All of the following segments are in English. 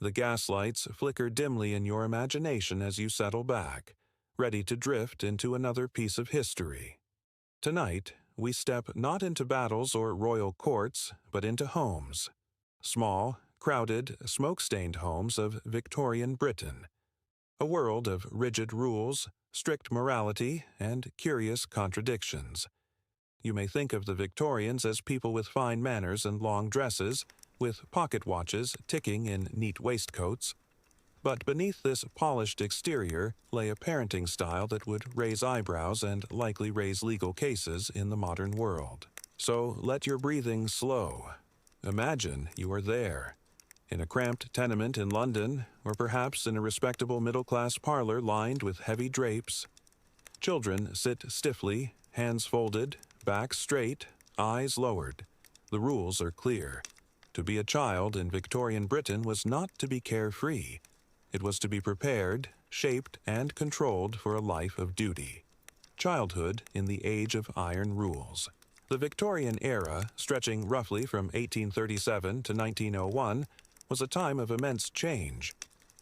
The gaslights flicker dimly in your imagination as you settle back, ready to drift into another piece of history. Tonight, we step not into battles or royal courts, but into homes. Small, crowded, smoke-stained homes of Victorian Britain. A world of rigid rules, strict morality, and curious contradictions. You may think of the Victorians as people with fine manners and long dresses, with pocket watches ticking in neat waistcoats. But beneath this polished exterior lay a parenting style that would raise eyebrows and likely raise legal cases in the modern world. So let your breathing slow. Imagine you are there, in a cramped tenement in London, or perhaps in a respectable middle-class parlor lined with heavy drapes. Children sit stiffly, hands folded, back straight, eyes lowered. The rules are clear. To be a child in Victorian Britain was not to be carefree. It was to be prepared, shaped, and controlled for a life of duty. Childhood in the age of iron rules. The Victorian era, stretching roughly from 1837 to 1901, was a time of immense change.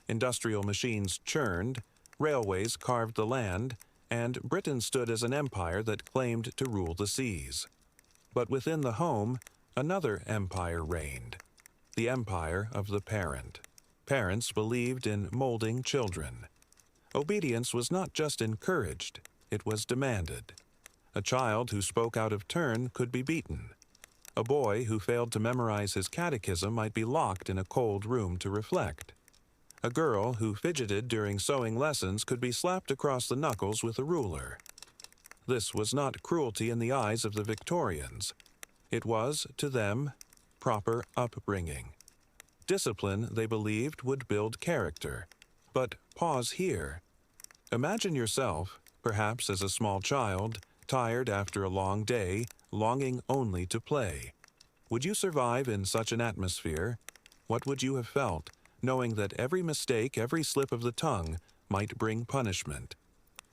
Industrial machines churned, railways carved the land, and Britain stood as an empire that claimed to rule the seas. But within the home, another empire reigned, the empire of the parent. Parents believed in molding children. Obedience was not just encouraged, it was demanded. A child who spoke out of turn could be beaten. A boy who failed to memorize his catechism might be locked in a cold room to reflect. A girl who fidgeted during sewing lessons could be slapped across the knuckles with a ruler. This was not cruelty in the eyes of the Victorians. It was, to them, proper upbringing. Discipline, they believed, would build character. But pause here. Imagine yourself, perhaps as a small child, tired after a long day, longing only to play. Would you survive in such an atmosphere? What would you have felt, knowing that every mistake, every slip of the tongue, might bring punishment?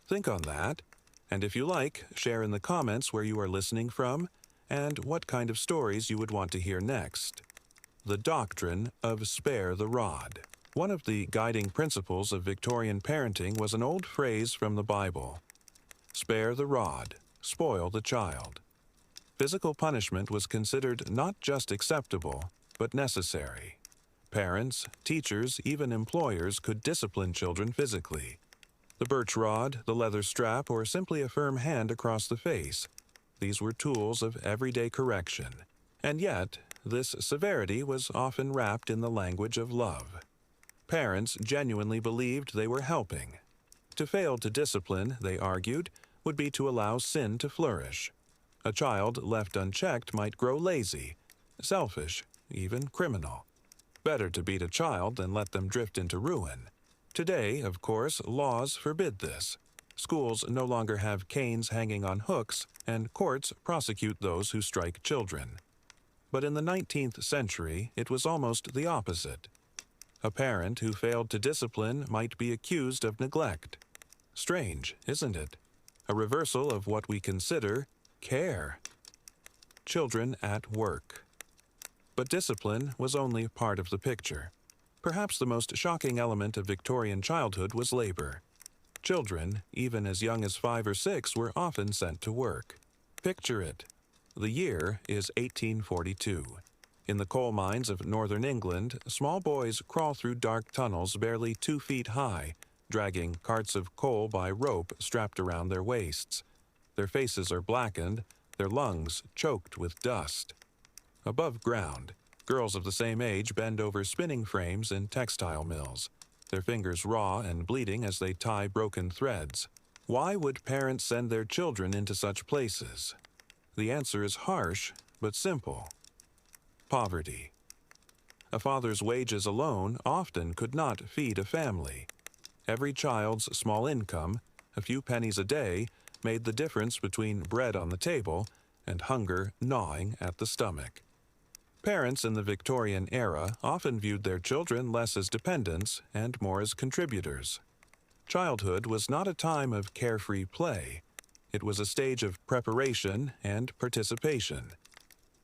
Think on that, and if you like, share in the comments where you are listening from, and what kind of stories you would want to hear next. The doctrine of spare the rod. One of the guiding principles of Victorian parenting was an old phrase from the Bible. Spare the rod, spoil the child. Physical punishment was considered not just acceptable, but necessary. Parents, teachers, even employers could discipline children physically. The birch rod, the leather strap, or simply a firm hand across the face. These were tools of everyday correction. And yet, this severity was often wrapped in the language of love. Parents genuinely believed they were helping. To fail to discipline, they argued, would be to allow sin to flourish. A child left unchecked might grow lazy, selfish, even criminal. Better to beat a child than let them drift into ruin. Today, of course, laws forbid this. Schools no longer have canes hanging on hooks, and courts prosecute those who strike children. But in the 19th century, it was almost the opposite. A parent who failed to discipline might be accused of neglect. Strange, isn't it? A reversal of what we consider care. Children at work. But discipline was only part of the picture. Perhaps the most shocking element of Victorian childhood was labor. Children, even as young as 5 or 6, were often sent to work. Picture it. The year is 1842. In the coal mines of northern England, small boys crawl through dark tunnels barely 2 feet high, dragging carts of coal by rope strapped around their waists. Their faces are blackened, their lungs choked with dust. Above ground, girls of the same age bend over spinning frames in textile mills, their fingers raw and bleeding as they tie broken threads. Why would parents send their children into such places? The answer is harsh, but simple. Poverty. A father's wages alone often could not feed a family. Every child's small income, a few pennies a day, made the difference between bread on the table and hunger gnawing at the stomach. Parents in the Victorian era often viewed their children less as dependents and more as contributors. Childhood was not a time of carefree play. It was a stage of preparation and participation.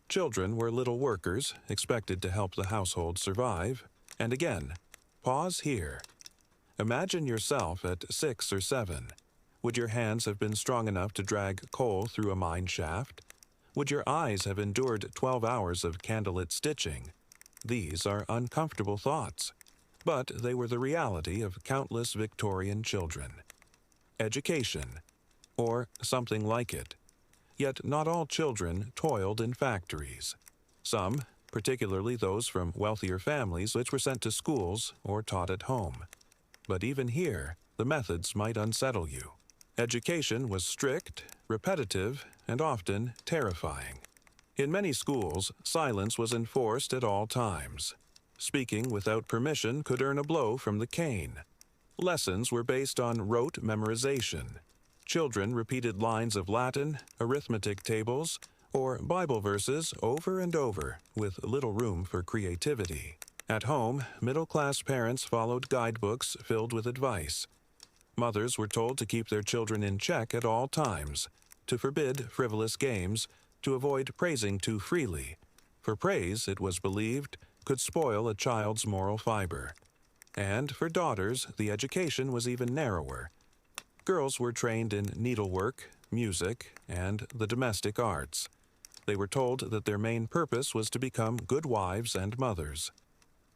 Children were little workers, expected to help the household survive, and again, Pause here. Imagine yourself at 6 or 7. Would your hands have been strong enough to drag coal through a mine shaft? Would your eyes have endured 12 hours of candlelit stitching? These are uncomfortable thoughts, but they were the reality of countless Victorian children. Education, or something like it. Yet not all children toiled in factories. Some, particularly those from wealthier families, which were sent to schools or taught at home. But even here, the methods might unsettle you. Education was strict, repetitive, and often terrifying. In many schools, silence was enforced at all times. Speaking without permission could earn a blow from the cane. Lessons were based on rote memorization. Children repeated lines of Latin, arithmetic tables, or Bible verses over and over, with little room for creativity. At home, middle-class parents followed guidebooks filled with advice. Mothers were told to keep their children in check at all times, to forbid frivolous games, to avoid praising too freely, for praise, it was believed, could spoil a child's moral fiber. And for daughters, the education was even narrower. Girls were trained in needlework, music, and the domestic arts. They were told that their main purpose was to become good wives and mothers.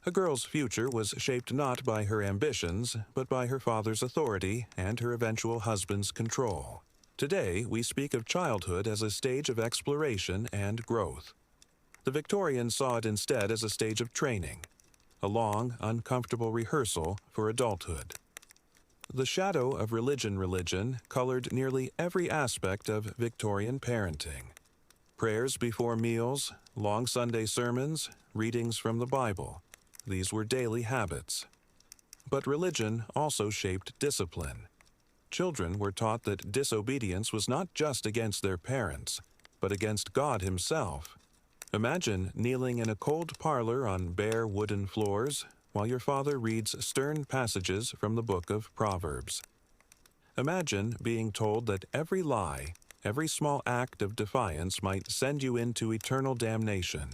A girl's future was shaped not by her ambitions, but by her father's authority and her eventual husband's control. Today, we speak of childhood as a stage of exploration and growth. The Victorians saw it instead as a stage of training, a long, uncomfortable rehearsal for adulthood. The shadow of religion colored nearly every aspect of Victorian parenting. Prayers before meals, long Sunday sermons, readings from the Bible. These were daily habits. But religion also shaped discipline. Children were taught that disobedience was not just against their parents, but against God Himself. Imagine kneeling in a cold parlor on bare wooden floors while your father reads stern passages from the book of Proverbs. Imagine being told that every lie, every small act of defiance might send you into eternal damnation.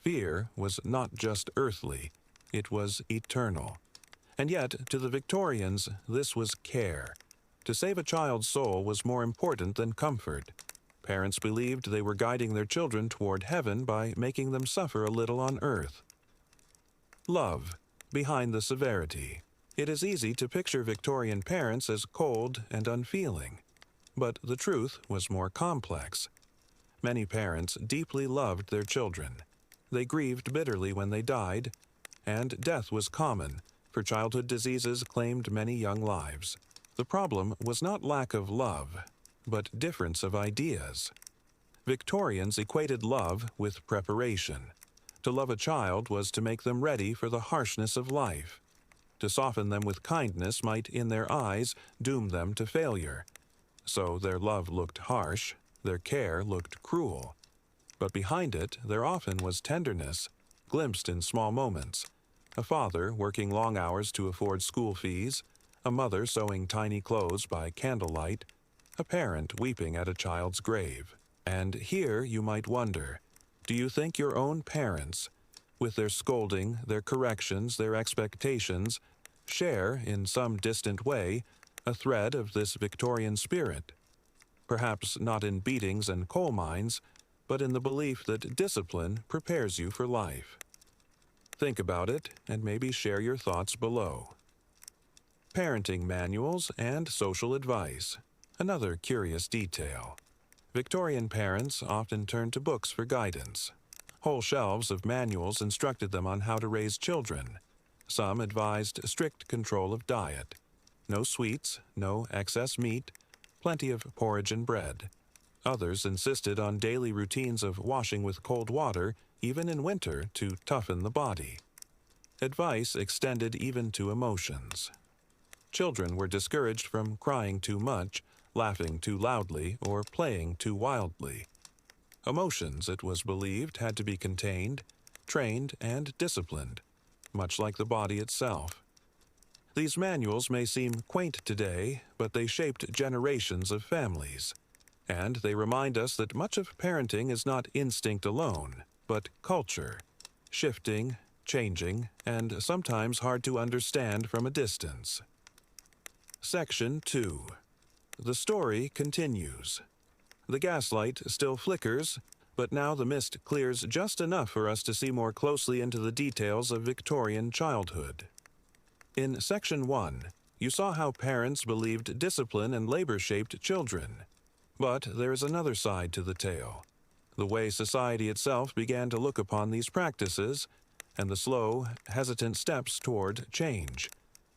Fear was not just earthly, it was eternal. And yet, to the Victorians, this was care. To save a child's soul was more important than comfort. Parents believed they were guiding their children toward heaven by making them suffer a little on earth. Love, behind the severity. It is easy to picture Victorian parents as cold and unfeeling. But the truth was more complex. Many parents deeply loved their children. They grieved bitterly when they died, and death was common, for childhood diseases claimed many young lives. The problem was not lack of love, but difference of ideas. Victorians equated love with preparation. To love a child was to make them ready for the harshness of life. To soften them with kindness might, in their eyes, doom them to failure. So their love looked harsh, their care looked cruel. But behind it, there often was tenderness, glimpsed in small moments. A father working long hours to afford school fees, a mother sewing tiny clothes by candlelight, a parent weeping at a child's grave. And here you might wonder, do you think your own parents, with their scolding, their corrections, their expectations, share, in some distant way, a thread of this Victorian spirit? Perhaps not in beatings and coal mines, but in the belief that discipline prepares you for life. Think about it, and maybe share your thoughts below. Parenting manuals and social advice. Another curious detail. Victorian parents often turned to books for guidance. Whole shelves of manuals instructed them on how to raise children. Some advised strict control of diet. No sweets, no excess meat, plenty of porridge and bread. Others insisted on daily routines of washing with cold water, even in winter, to toughen the body. Advice extended even to emotions. Children were discouraged from crying too much, laughing too loudly, or playing too wildly. Emotions, it was believed, had to be contained, trained, and disciplined, much like the body itself. These manuals may seem quaint today, but they shaped generations of families. And they remind us that much of parenting is not instinct alone, but culture, shifting, changing, and sometimes hard to understand from a distance. Section 2. The story continues. The gaslight still flickers, but now the mist clears just enough for us to see more closely into the details of Victorian childhood. In Section 1, you saw how parents believed discipline and labor shaped children. But there is another side to the tale. The way society itself began to look upon these practices, and the slow, hesitant steps toward change.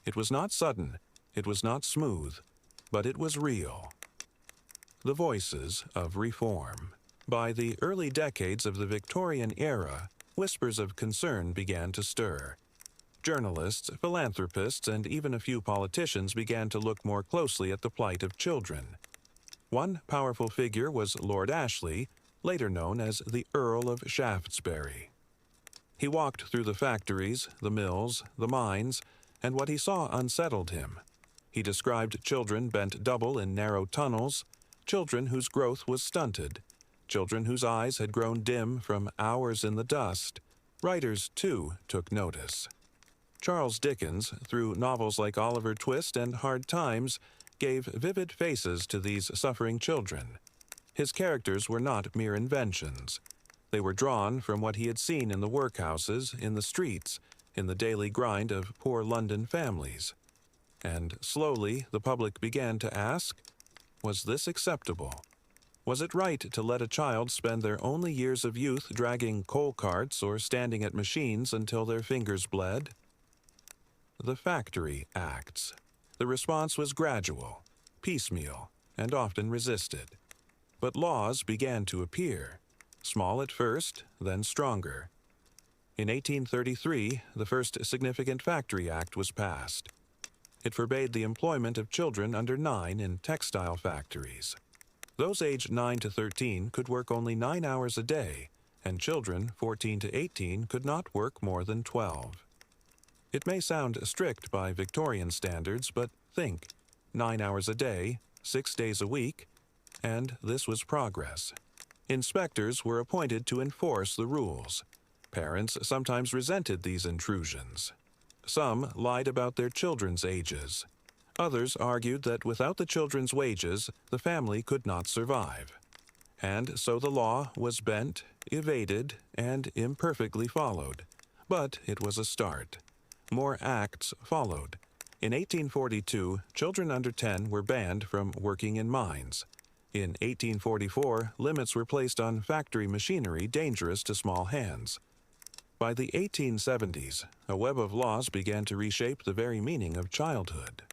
It was not sudden, it was not smooth, but it was real. The voices of reform. By the early decades of the Victorian era, whispers of concern began to stir. Journalists, philanthropists, and even a few politicians began to look more closely at the plight of children. One powerful figure was Lord Ashley, later known as the Earl of Shaftesbury. He walked through the factories, the mills, the mines, and what he saw unsettled him. He described children bent double in narrow tunnels, children whose growth was stunted, children whose eyes had grown dim from hours in the dust. Writers, too, took notice. Charles Dickens, through novels like Oliver Twist and Hard Times, gave vivid faces to these suffering children. His characters were not mere inventions. They were drawn from what he had seen in the workhouses, in the streets, in the daily grind of poor London families. And slowly the public began to ask, was this acceptable? Was it right to let a child spend their only years of youth dragging coal carts or standing at machines until their fingers bled? The Factory Acts. The response was gradual, piecemeal, and often resisted. But laws began to appear, small at first, then stronger. In 1833, the first significant Factory Act was passed. It forbade the employment of children under 9 in textile factories. Those aged 9 to 13 could work only 9 hours a day, and children 14 to 18 could not work more than 12. It may sound strict by Victorian standards, but think, 9 hours a day, 6 days a week, and this was progress. Inspectors were appointed to enforce the rules. Parents sometimes resented these intrusions. Some lied about their children's ages. Others argued that without the children's wages, the family could not survive. And so the law was bent, evaded, and imperfectly followed. But it was a start. More acts followed. In 1842, children under 10 were banned from working in mines. In 1844, limits were placed on factory machinery dangerous to small hands. By the 1870s, a web of laws began to reshape the very meaning of childhood.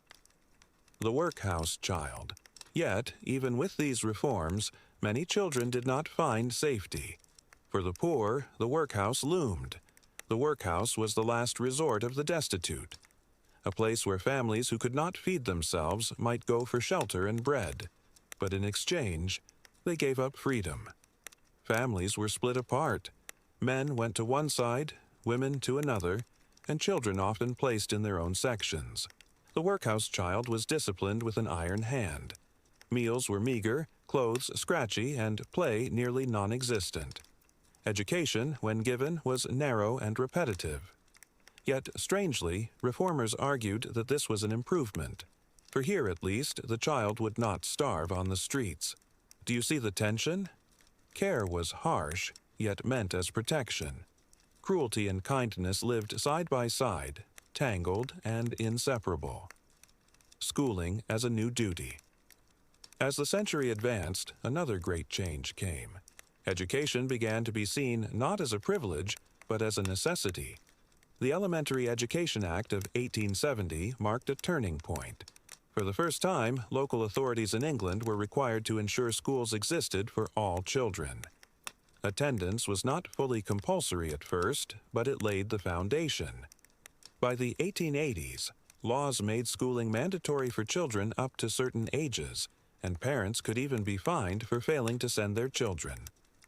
The workhouse child. Yet, even with these reforms, many children did not find safety. For the poor, the workhouse loomed. The workhouse was the last resort of the destitute, a place where families who could not feed themselves might go for shelter and bread. But in exchange, they gave up freedom. Families were split apart. Men went to one side, women to another, and children often placed in their own sections. The workhouse child was disciplined with an iron hand. Meals were meager, clothes scratchy, and play nearly non-existent. Education, when given, was narrow and repetitive. Yet, strangely, reformers argued that this was an improvement. For here, at least, the child would not starve on the streets. Do you see the tension? Care was harsh, yet meant as protection. Cruelty and kindness lived side by side, tangled and inseparable. Schooling as a new duty. As the century advanced, another great change came. Education began to be seen not as a privilege, but as a necessity. The Elementary Education Act of 1870 marked a turning point. For the first time, local authorities in England were required to ensure schools existed for all children. Attendance was not fully compulsory at first, but it laid the foundation. By the 1880s, laws made schooling mandatory for children up to certain ages, and parents could even be fined for failing to send their children.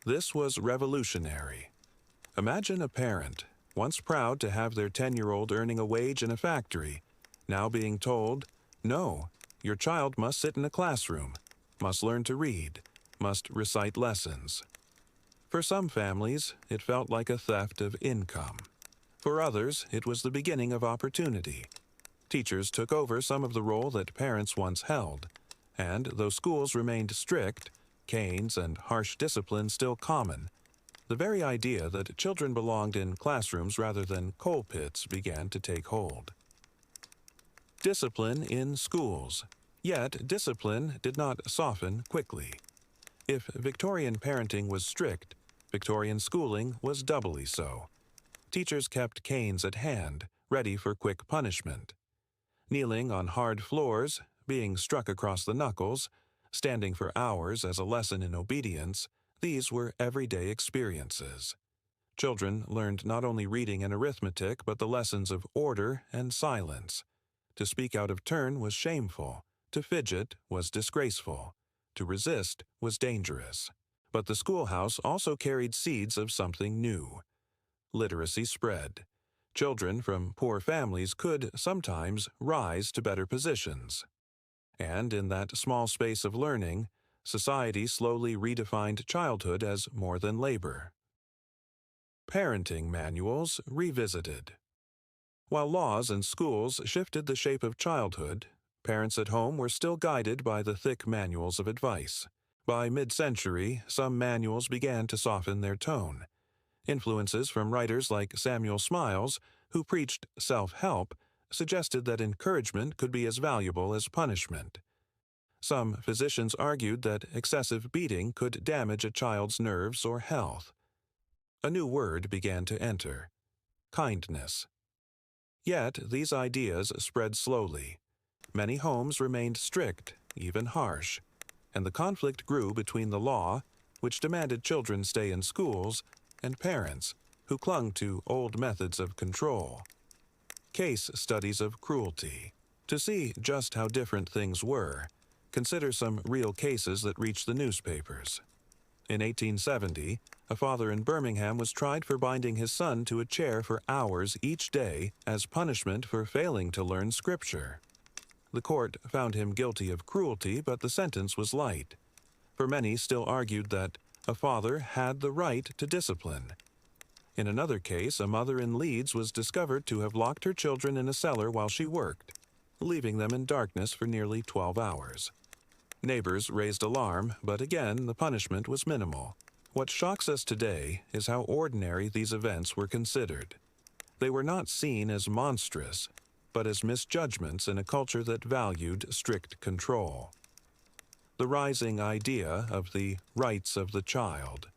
This was revolutionary. Imagine a parent, once proud to have their 10-year-old earning a wage in a factory, now being told, "No, your child must sit in a classroom, must learn to read, must recite lessons." For some families, it felt like a theft of income. For others, it was the beginning of opportunity. Teachers took over some of the role that parents once held, and though schools remained strict, canes and harsh discipline still common, the very idea that children belonged in classrooms rather than coal pits began to take hold. Discipline in schools. Yet, discipline did not soften quickly. If Victorian parenting was strict, Victorian schooling was doubly so. Teachers kept canes at hand, ready for quick punishment. Kneeling on hard floors, being struck across the knuckles, standing for hours as a lesson in obedience, these were everyday experiences. Children learned not only reading and arithmetic, but the lessons of order and silence. To speak out of turn was shameful. To fidget was disgraceful. To resist was dangerous. But the schoolhouse also carried seeds of something new. Literacy spread. Children from poor families could sometimes rise to better positions. And in that small space of learning, society slowly redefined childhood as more than labor. Parenting manuals revisited. While laws and schools shifted the shape of childhood, parents at home were still guided by the thick manuals of advice. By mid-century, some manuals began to soften their tone. Influences from writers like Samuel Smiles, who preached self-help, suggested that encouragement could be as valuable as punishment. Some physicians argued that excessive beating could damage a child's nerves or health. A new word began to enter: kindness. Yet these ideas spread slowly. Many homes remained strict, even harsh, and the conflict grew between the law, which demanded children stay in schools, and parents, who clung to old methods of control. Case studies of cruelty. To see just how different things were, consider some real cases that reached the newspapers. In 1870, a father in Birmingham was tried for binding his son to a chair for hours each day as punishment for failing to learn scripture. The court found him guilty of cruelty, but the sentence was light. For many still argued that a father had the right to discipline. In another case, a mother in Leeds was discovered to have locked her children in a cellar while she worked, leaving them in darkness for nearly 12 hours. Neighbors raised alarm, but again the punishment was minimal. What shocks us today is how ordinary these events were considered. They were not seen as monstrous, but as misjudgments in a culture that valued strict control. The rising idea of the rights of the child.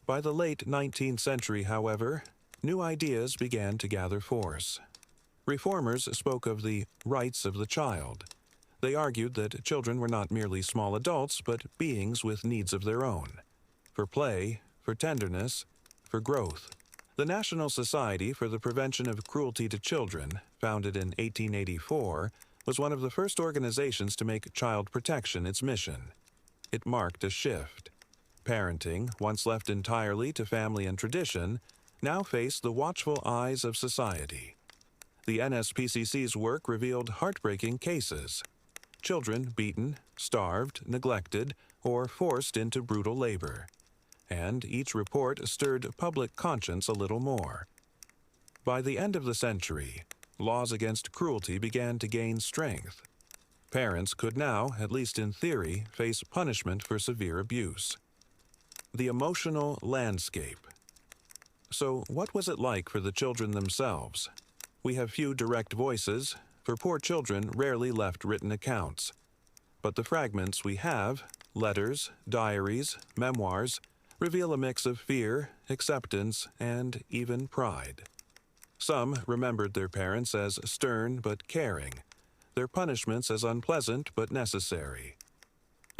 By the late 19th century, however, new ideas began to gather force. Reformers spoke of the rights of the child. They argued that children were not merely small adults, but beings with needs of their own, for play, for tenderness, for growth. The National Society for the Prevention of Cruelty to Children, founded in 1884, was one of the first organizations to make child protection its mission. It marked a shift. Parenting, once left entirely to family and tradition, now faced the watchful eyes of society. The NSPCC's work revealed heartbreaking cases. Children beaten, starved, neglected, or forced into brutal labor. And each report stirred public conscience a little more. By the end of the century, laws against cruelty began to gain strength. Parents could now, at least in theory, face punishment for severe abuse. The emotional landscape. So, what was it like for the children themselves? We have few direct voices, for poor children rarely left written accounts. But the fragments we have, letters, diaries, memoirs, reveal a mix of fear, acceptance, and even pride. Some remembered their parents as stern but caring, their punishments as unpleasant but necessary.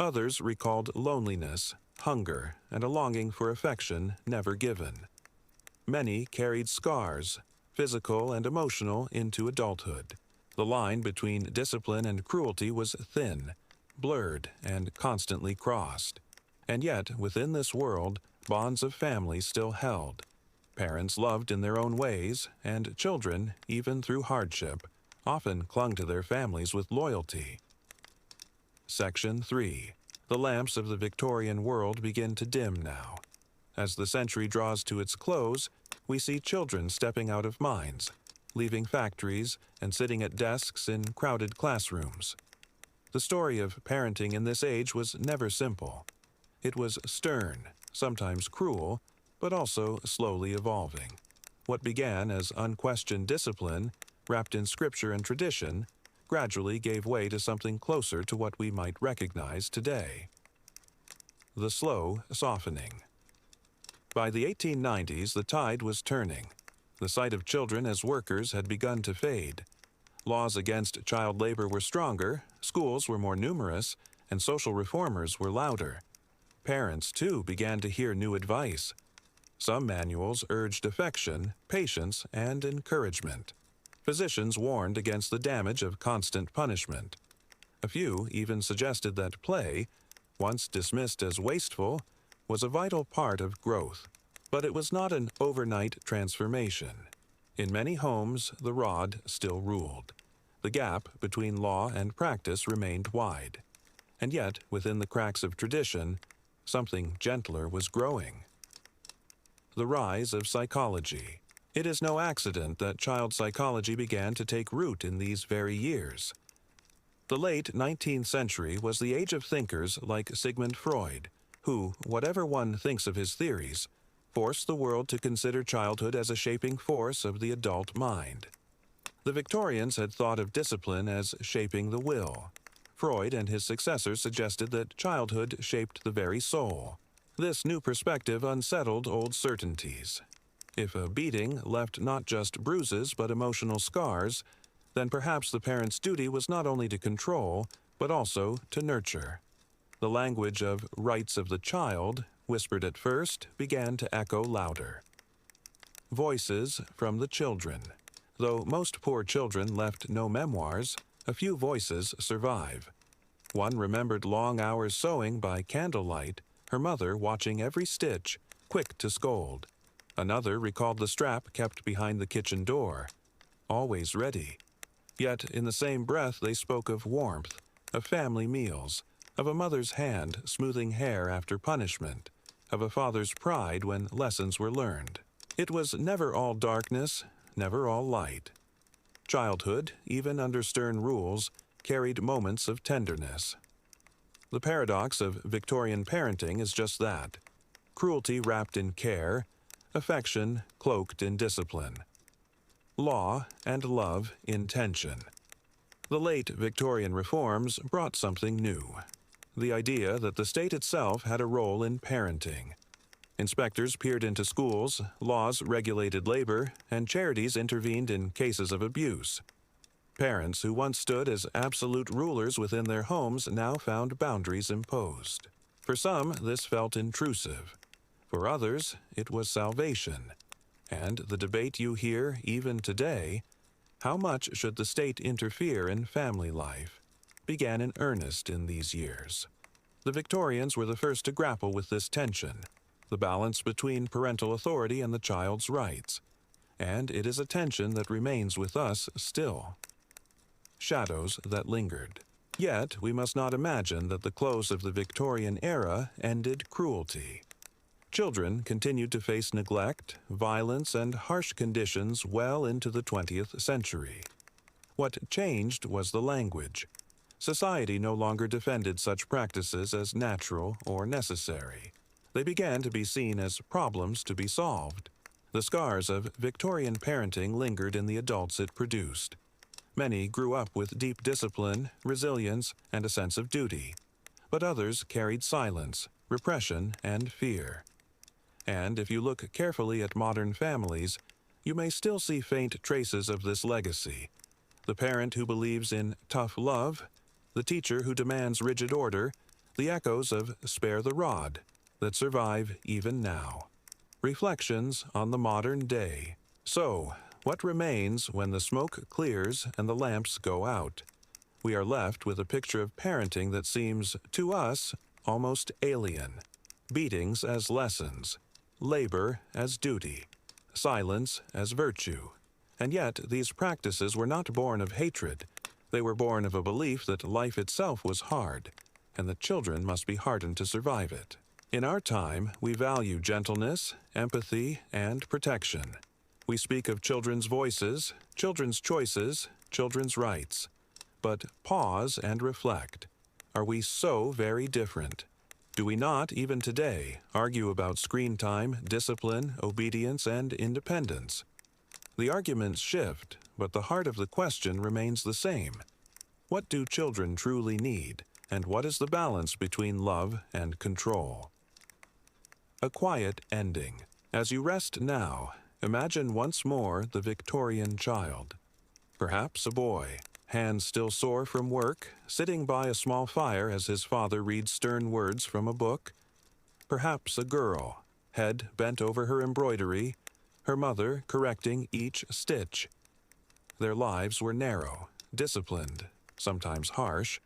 Others recalled loneliness, hunger, and a longing for affection never given. Many carried scars, physical and emotional, into adulthood. The line between discipline and cruelty was thin, blurred, and constantly crossed. And yet, within this world, bonds of family still held. Parents loved in their own ways, and children, even through hardship, often clung to their families with loyalty. Section 3. The lamps of the Victorian world begin to dim now. As the century draws to its close, we see children stepping out of mines, leaving factories, and sitting at desks in crowded classrooms. The story of parenting in this age was never simple. It was stern, sometimes cruel, but also slowly evolving. What began as unquestioned discipline, wrapped in scripture and tradition, gradually gave way to something closer to what we might recognize today. The slow softening. By the 1890s, the tide was turning. The sight of children as workers had begun to fade. Laws against child labor were stronger, schools were more numerous, and social reformers were louder. Parents, too, began to hear new advice. Some manuals urged affection, patience, and encouragement. Physicians warned against the damage of constant punishment. A few even suggested that play, once dismissed as wasteful, was a vital part of growth. But it was not an overnight transformation. In many homes, the rod still ruled. The gap between law and practice remained wide. And yet, within the cracks of tradition, something gentler was growing. The rise of psychology. It is no accident that child psychology began to take root in these very years. The late 19th century was the age of thinkers like Sigmund Freud, who, whatever one thinks of his theories, forced the world to consider childhood as a shaping force of the adult mind. The Victorians had thought of discipline as shaping the will. Freud and his successors suggested that childhood shaped the very soul. This new perspective unsettled old certainties. If a beating left not just bruises but emotional scars, then perhaps the parent's duty was not only to control, but also to nurture. The language of rights of the child, whispered at first, began to echo louder. Voices from the children. Though most poor children left no memoirs, a few voices survive. One remembered long hours sewing by candlelight, her mother watching every stitch, quick to scold. Another recalled the strap kept behind the kitchen door, always ready. Yet in the same breath they spoke of warmth, of family meals, of a mother's hand smoothing hair after punishment, of a father's pride when lessons were learned. It was never all darkness, never all light. Childhood, even under stern rules, carried moments of tenderness. The paradox of Victorian parenting is just that: cruelty wrapped in care, affection cloaked in discipline, law and love in tension. The late Victorian reforms brought something new: the idea that the state itself had a role in parenting. Inspectors peered into schools, laws regulated labor, and charities intervened in cases of abuse. Parents who once stood as absolute rulers within their homes now found boundaries imposed. For some, this felt intrusive. For others, it was salvation. And the debate you hear even today, how much should the state interfere in family life, began in earnest in these years. The Victorians were the first to grapple with this tension, the balance between parental authority and the child's rights. And it is a tension that remains with us still. Shadows that lingered. Yet we must not imagine that the close of the Victorian era ended cruelty. Children continued to face neglect, violence, and harsh conditions well into the 20th century. What changed was the language. Society no longer defended such practices as natural or necessary. They began to be seen as problems to be solved. The scars of Victorian parenting lingered in the adults it produced. Many grew up with deep discipline, resilience, and a sense of duty. But others carried silence, repression, and fear. And if you look carefully at modern families, you may still see faint traces of this legacy. The parent who believes in tough love, the teacher who demands rigid order, the echoes of spare the rod that survive even now. Reflections on the modern day. So, what remains when the smoke clears and the lamps go out? We are left with a picture of parenting that seems, to us, almost alien. Beatings as lessons, labor as duty, silence as virtue. And yet, these practices were not born of hatred. They were born of a belief that life itself was hard, and that children must be hardened to survive it. In our time, we value gentleness, empathy, and protection. We speak of children's voices, children's choices, children's rights. But pause and reflect. Are we so very different? Do we not, even today, argue about screen time, discipline, obedience, and independence? The arguments shift, but the heart of the question remains the same. What do children truly need, and what is the balance between love and control? A quiet ending. As you rest now, imagine once more the Victorian child. Perhaps a boy, hands still sore from work, sitting by a small fire as his father reads stern words from a book. Perhaps a girl, head bent over her embroidery, her mother correcting each stitch. Their lives were narrow, disciplined, sometimes harsh,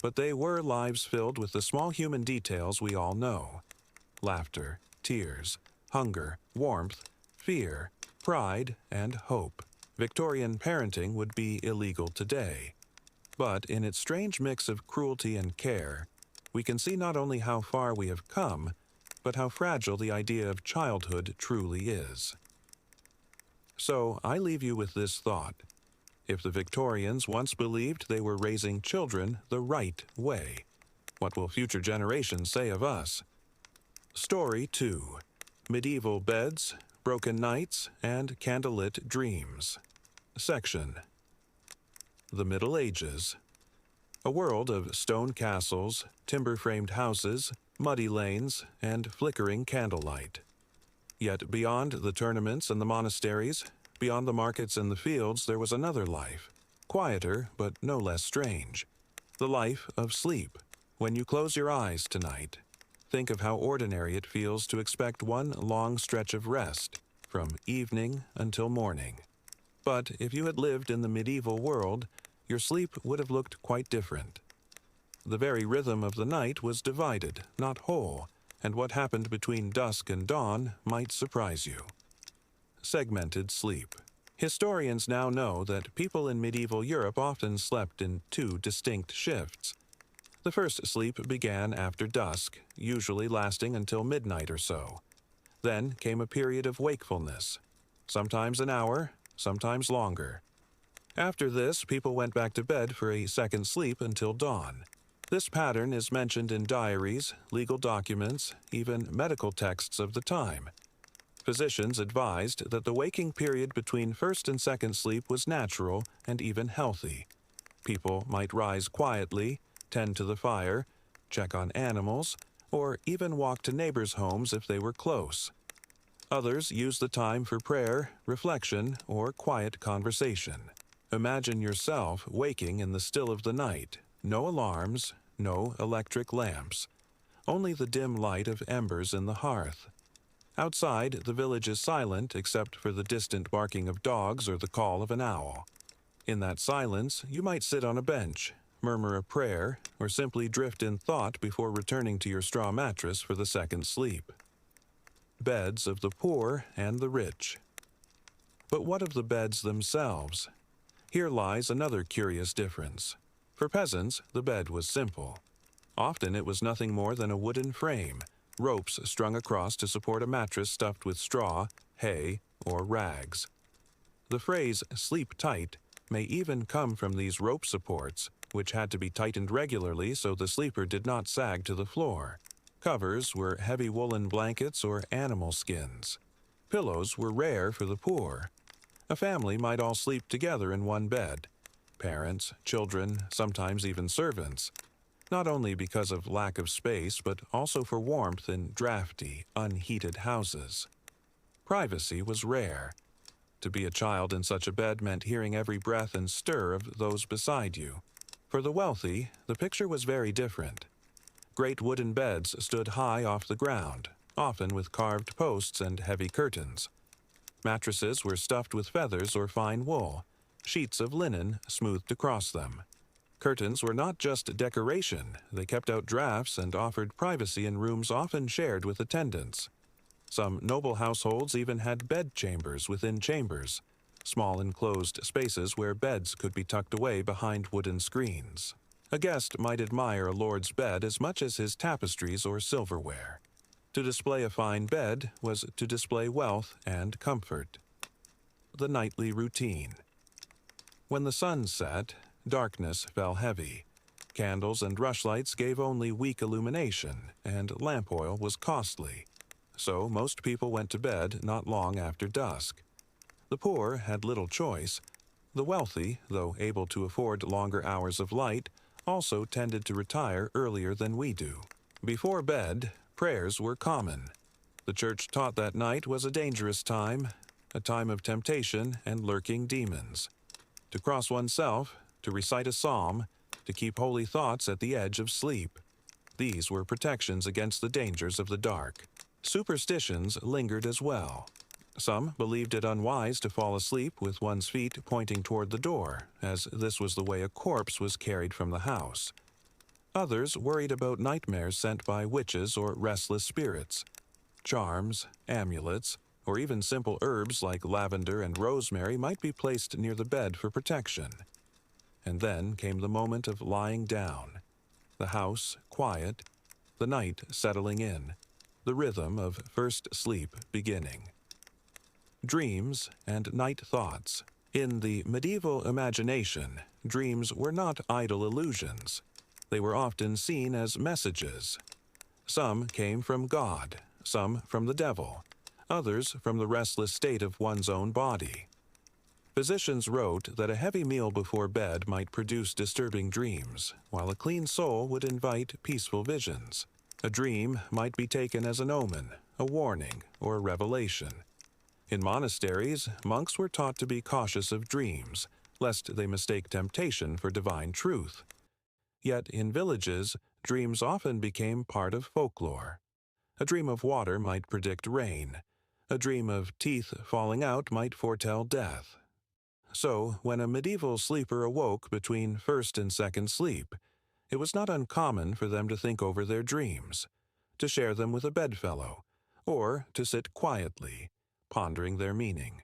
but they were lives filled with the small human details we all know. Laughter, tears, hunger, warmth, fear, pride, and hope. Victorian parenting would be illegal today. But in its strange mix of cruelty and care, we can see not only how far we have come, but how fragile the idea of childhood truly is. So I leave you with this thought. If the Victorians once believed they were raising children the right way, what will future generations say of us? Story 2. Medieval Beds, Broken Nights, and Candlelit Dreams. Section. The Middle Ages. A world of stone castles, timber-framed houses, muddy lanes, and flickering candlelight. Yet beyond the tournaments and the monasteries, beyond the markets and the fields, there was another life, quieter but no less strange. The life of sleep. When you close your eyes tonight, think of how ordinary it feels to expect one long stretch of rest, from evening until morning. But if you had lived in the medieval world, your sleep would have looked quite different. The very rhythm of the night was divided, not whole, and what happened between dusk and dawn might surprise you. Segmented sleep. Historians now know that people in medieval Europe often slept in two distinct shifts. The first sleep began after dusk, usually lasting until midnight or so. Then came a period of wakefulness, sometimes an hour, sometimes longer. After this, people went back to bed for a second sleep until dawn. This pattern is mentioned in diaries, legal documents, even medical texts of the time. Physicians advised that the waking period between first and second sleep was natural and even healthy. People might rise quietly, tend to the fire, check on animals, or even walk to neighbors' homes if they were close. Others used the time for prayer, reflection, or quiet conversation. Imagine yourself waking in the still of the night. No alarms, no electric lamps, only the dim light of embers in the hearth. Outside, the village is silent except for the distant barking of dogs or the call of an owl. In that silence, you might sit on a bench, murmur a prayer, or simply drift in thought before returning to your straw mattress for the second sleep. Beds of the poor and the rich. But what of the beds themselves? Here lies another curious difference. For peasants, the bed was simple. Often it was nothing more than a wooden frame, ropes strung across to support a mattress stuffed with straw, hay, or rags. The phrase "sleep tight" may even come from these rope supports, which had to be tightened regularly so the sleeper did not sag to the floor. Covers were heavy woolen blankets or animal skins. Pillows were rare for the poor. A family might all sleep together in one bed. Parents, children, sometimes even servants. Not only because of lack of space, but also for warmth in drafty, unheated houses. Privacy was rare. To be a child in such a bed meant hearing every breath and stir of those beside you. For the wealthy, the picture was very different. Great wooden beds stood high off the ground, often with carved posts and heavy curtains. Mattresses were stuffed with feathers or fine wool, sheets of linen smoothed across them. Curtains were not just decoration, they kept out drafts and offered privacy in rooms often shared with attendants. Some noble households even had bedchambers within chambers, small enclosed spaces where beds could be tucked away behind wooden screens. A guest might admire a lord's bed as much as his tapestries or silverware. To display a fine bed was to display wealth and comfort. The nightly routine. When the sun set, darkness fell heavy. Candles and rushlights gave only weak illumination, and lamp oil was costly. So most people went to bed not long after dusk. The poor had little choice. The wealthy, though able to afford longer hours of light, also tended to retire earlier than we do. Before bed, prayers were common. The church taught that night was a dangerous time, a time of temptation and lurking demons. To cross oneself, to recite a psalm, to keep holy thoughts at the edge of sleep. These were protections against the dangers of the dark. Superstitions lingered as well. Some believed it unwise to fall asleep with one's feet pointing toward the door, as this was the way a corpse was carried from the house. Others worried about nightmares sent by witches or restless spirits. Charms, amulets, or even simple herbs like lavender and rosemary might be placed near the bed for protection. And then came the moment of lying down. The house quiet, the night settling in, the rhythm of first sleep beginning. Dreams and night thoughts. In the medieval imagination, dreams were not idle illusions. They were often seen as messages. Some came from God, some from the devil, others from the restless state of one's own body. Physicians wrote that a heavy meal before bed might produce disturbing dreams, while a clean soul would invite peaceful visions. A dream might be taken as an omen, a warning, or a revelation. In monasteries, monks were taught to be cautious of dreams, lest they mistake temptation for divine truth. Yet in villages, dreams often became part of folklore. A dream of water might predict rain. A dream of teeth falling out might foretell death. So, when a medieval sleeper awoke between first and second sleep, it was not uncommon for them to think over their dreams, to share them with a bedfellow, or to sit quietly, pondering their meaning.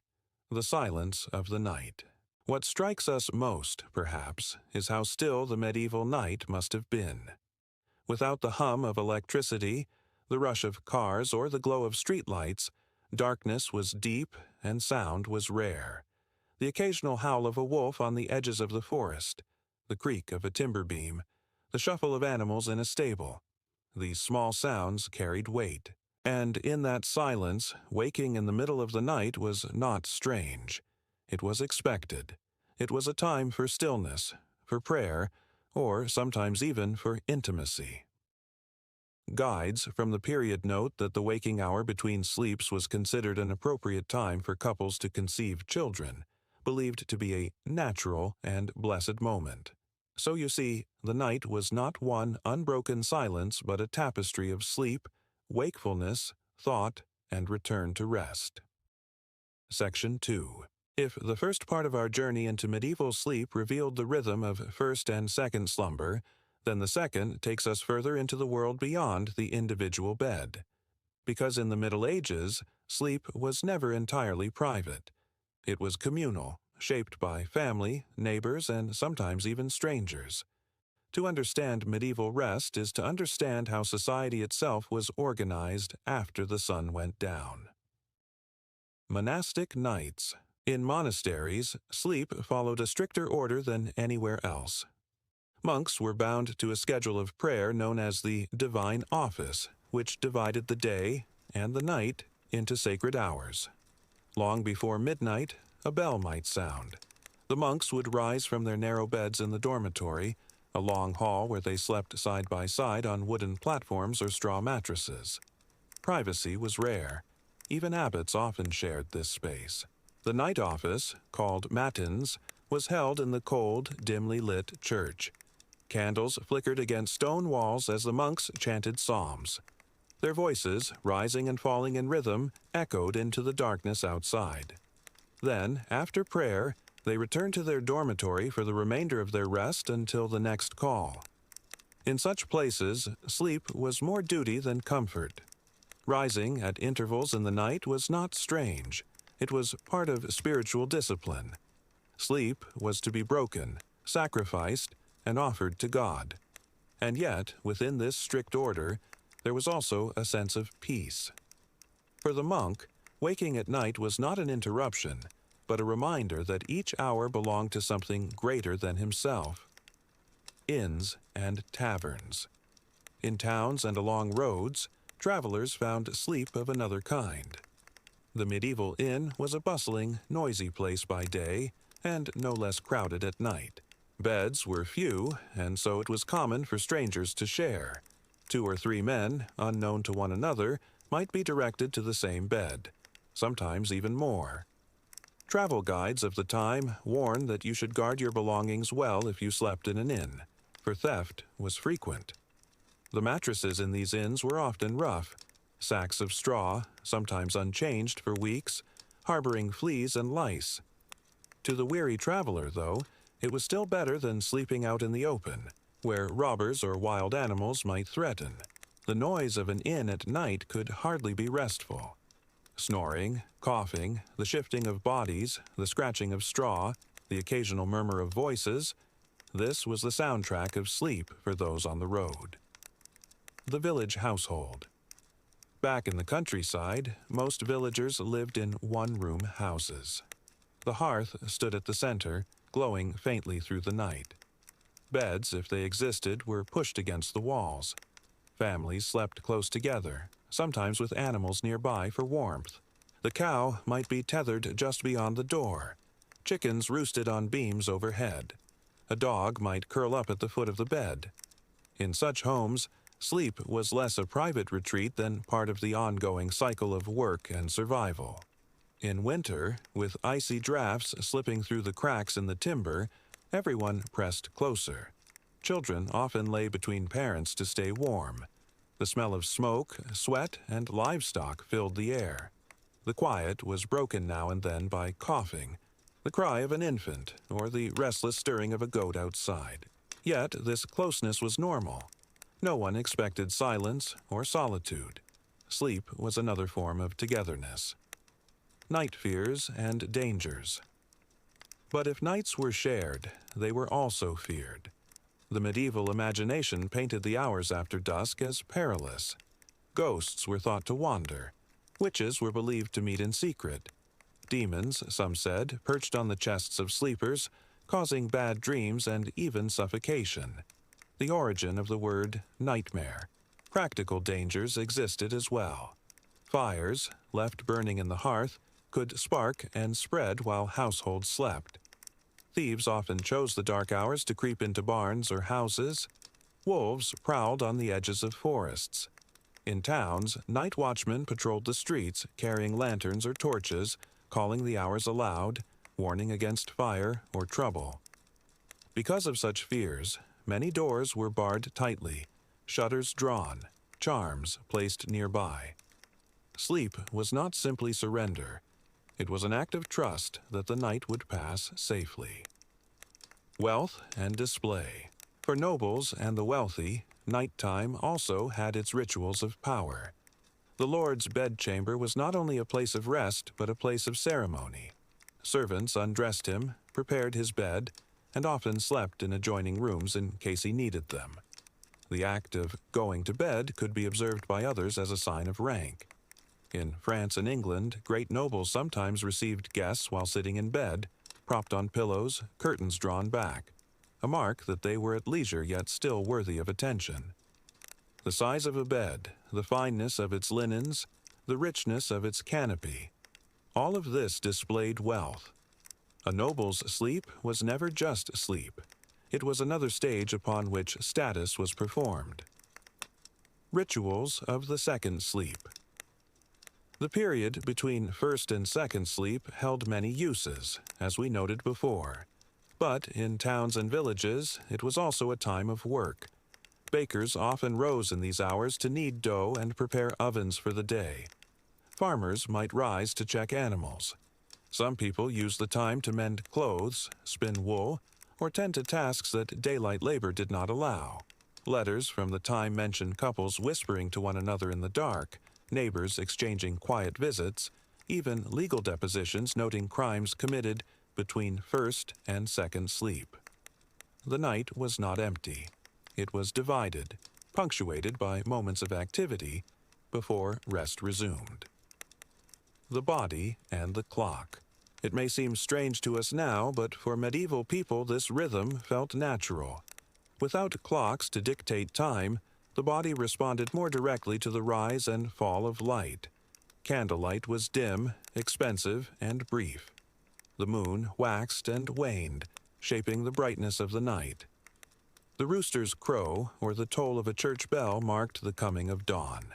The silence of the night. What strikes us most, perhaps, is how still the medieval night must have been. Without the hum of electricity, the rush of cars, or the glow of streetlights, darkness was deep and sound was rare. The occasional howl of a wolf on the edges of the forest, the creak of a timber beam, the shuffle of animals in a stable. These small sounds carried weight. And in that silence, waking in the middle of the night was not strange. It was expected. It was a time for stillness, for prayer, or sometimes even for intimacy. Guides from the period note that the waking hour between sleeps was considered an appropriate time for couples to conceive children, believed to be a natural and blessed moment. So you see, the night was not one unbroken silence but a tapestry of sleep, wakefulness, thought, and return to rest. Section 2. If the first part of our journey into medieval sleep revealed the rhythm of first and second slumber, then the second takes us further into the world beyond the individual bed. Because in the Middle Ages, sleep was never entirely private. It was communal, shaped by family, neighbors, and sometimes even strangers. To understand medieval rest is to understand how society itself was organized after the sun went down. Monastic nights. In monasteries, sleep followed a stricter order than anywhere else. Monks were bound to a schedule of prayer known as the divine office, which divided the day and the night into sacred hours. Long before midnight, a bell might sound. The monks would rise from their narrow beds in the dormitory, a long hall where they slept side by side on wooden platforms or straw mattresses. Privacy was rare. Even abbots often shared this space. The night office, called matins, was held in the cold, dimly lit church. Candles flickered against stone walls as the monks chanted psalms. Their voices, rising and falling in rhythm, echoed into the darkness outside. Then, after prayer, they returned to their dormitory for the remainder of their rest until the next call. In such places, sleep was more duty than comfort. Rising at intervals in the night was not strange. It was part of spiritual discipline. Sleep was to be broken, sacrificed, and offered to God. And yet, within this strict order, there was also a sense of peace. For the monk, waking at night was not an interruption, but a reminder that each hour belonged to something greater than himself. Inns and taverns. In towns and along roads, travelers found sleep of another kind. The medieval inn was a bustling, noisy place by day, and no less crowded at night. Beds were few, and so it was common for strangers to share. 2 or 3 men, unknown to one another, might be directed to the same bed, sometimes even more. Travel guides of the time warned that you should guard your belongings well if you slept in an inn, for theft was frequent. The mattresses in these inns were often rough, sacks of straw, sometimes unchanged for weeks, harboring fleas and lice. To the weary traveler, though, it was still better than sleeping out in the open, where robbers or wild animals might threaten. The noise of an inn at night could hardly be restful. Snoring, coughing, the shifting of bodies, the scratching of straw, the occasional murmur of voices, this was the soundtrack of sleep for those on the road. The village household. Back in the countryside, most villagers lived in one-room houses. The hearth stood at the center, glowing faintly through the night. Beds, if they existed, were pushed against the walls. Families slept close together, sometimes with animals nearby for warmth. The cow might be tethered just beyond the door. Chickens roosted on beams overhead. A dog might curl up at the foot of the bed. In such homes, sleep was less a private retreat than part of the ongoing cycle of work and survival. In winter, with icy drafts slipping through the cracks in the timber, everyone pressed closer. Children often lay between parents to stay warm. The smell of smoke, sweat, and livestock filled the air. The quiet was broken now and then by coughing, the cry of an infant, or the restless stirring of a goat outside. Yet this closeness was normal. No one expected silence or solitude. Sleep was another form of togetherness. Night fears and dangers. But if nights were shared, they were also feared. The medieval imagination painted the hours after dusk as perilous. Ghosts were thought to wander. Witches were believed to meet in secret. Demons, some said, perched on the chests of sleepers, causing bad dreams and even suffocation. The origin of the word nightmare. Practical dangers existed as well. Fires, left burning in the hearth, could spark and spread while households slept. Thieves often chose the dark hours to creep into barns or houses. Wolves prowled on the edges of forests. In towns, night watchmen patrolled the streets, carrying lanterns or torches, calling the hours aloud, warning against fire or trouble. Because of such fears, many doors were barred tightly, shutters drawn, charms placed nearby. Sleep was not simply surrender. It was an act of trust that the night would pass safely. Wealth and display. For nobles and the wealthy, nighttime also had its rituals of power. The lord's bedchamber was not only a place of rest, but a place of ceremony. Servants undressed him, prepared his bed, and often slept in adjoining rooms in case he needed them. The act of going to bed could be observed by others as a sign of rank. In France and England, great nobles sometimes received guests while sitting in bed, propped on pillows, curtains drawn back, a mark that they were at leisure yet still worthy of attention. The size of a bed, the fineness of its linens, the richness of its canopy, all of this displayed wealth. A noble's sleep was never just sleep. It was another stage upon which status was performed. Rituals of the second sleep. The period between first and second sleep held many uses, as we noted before. But in towns and villages, it was also a time of work. Bakers often rose in these hours to knead dough and prepare ovens for the day. Farmers might rise to check animals. Some people used the time to mend clothes, spin wool, or tend to tasks that daylight labor did not allow. Letters from the time-mentioned couples whispering to one another in the dark, neighbors exchanging quiet visits, even legal depositions noting crimes committed between first and second sleep. The night was not empty. It was divided. punctuated by moments of activity before rest resumed. The body and the clock. It may seem strange to us now, but for medieval people this rhythm felt natural. Without clocks to dictate time, the body responded more directly to the rise and fall of light. Candlelight was dim, expensive, and brief. The moon waxed and waned, shaping the brightness of the night. The rooster's crow, or the toll of a church bell, marked the coming of dawn.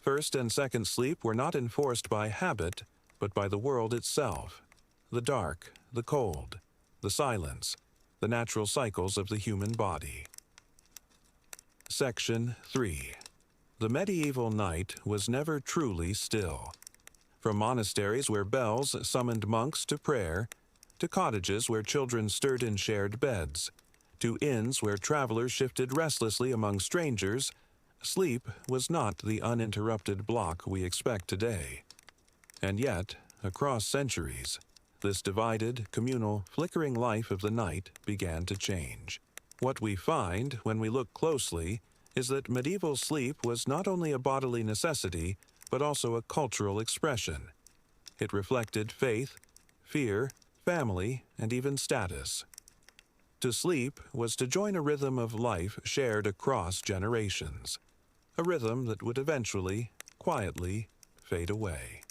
First and second sleep were not enforced by habit, but by the world itself, the dark, the cold, the silence, the natural cycles of the human body. Section 3. The medieval night was never truly still. From monasteries where bells summoned monks to prayer, to cottages where children stirred in shared beds, to inns where travelers shifted restlessly among strangers, sleep was not the uninterrupted block we expect today. And yet, across centuries, this divided, communal, flickering life of the night began to change. What we find, when we look closely, is that medieval sleep was not only a bodily necessity, but also a cultural expression. It reflected faith, fear, family, and even status. To sleep was to join a rhythm of life shared across generations, a rhythm that would eventually, quietly, fade away.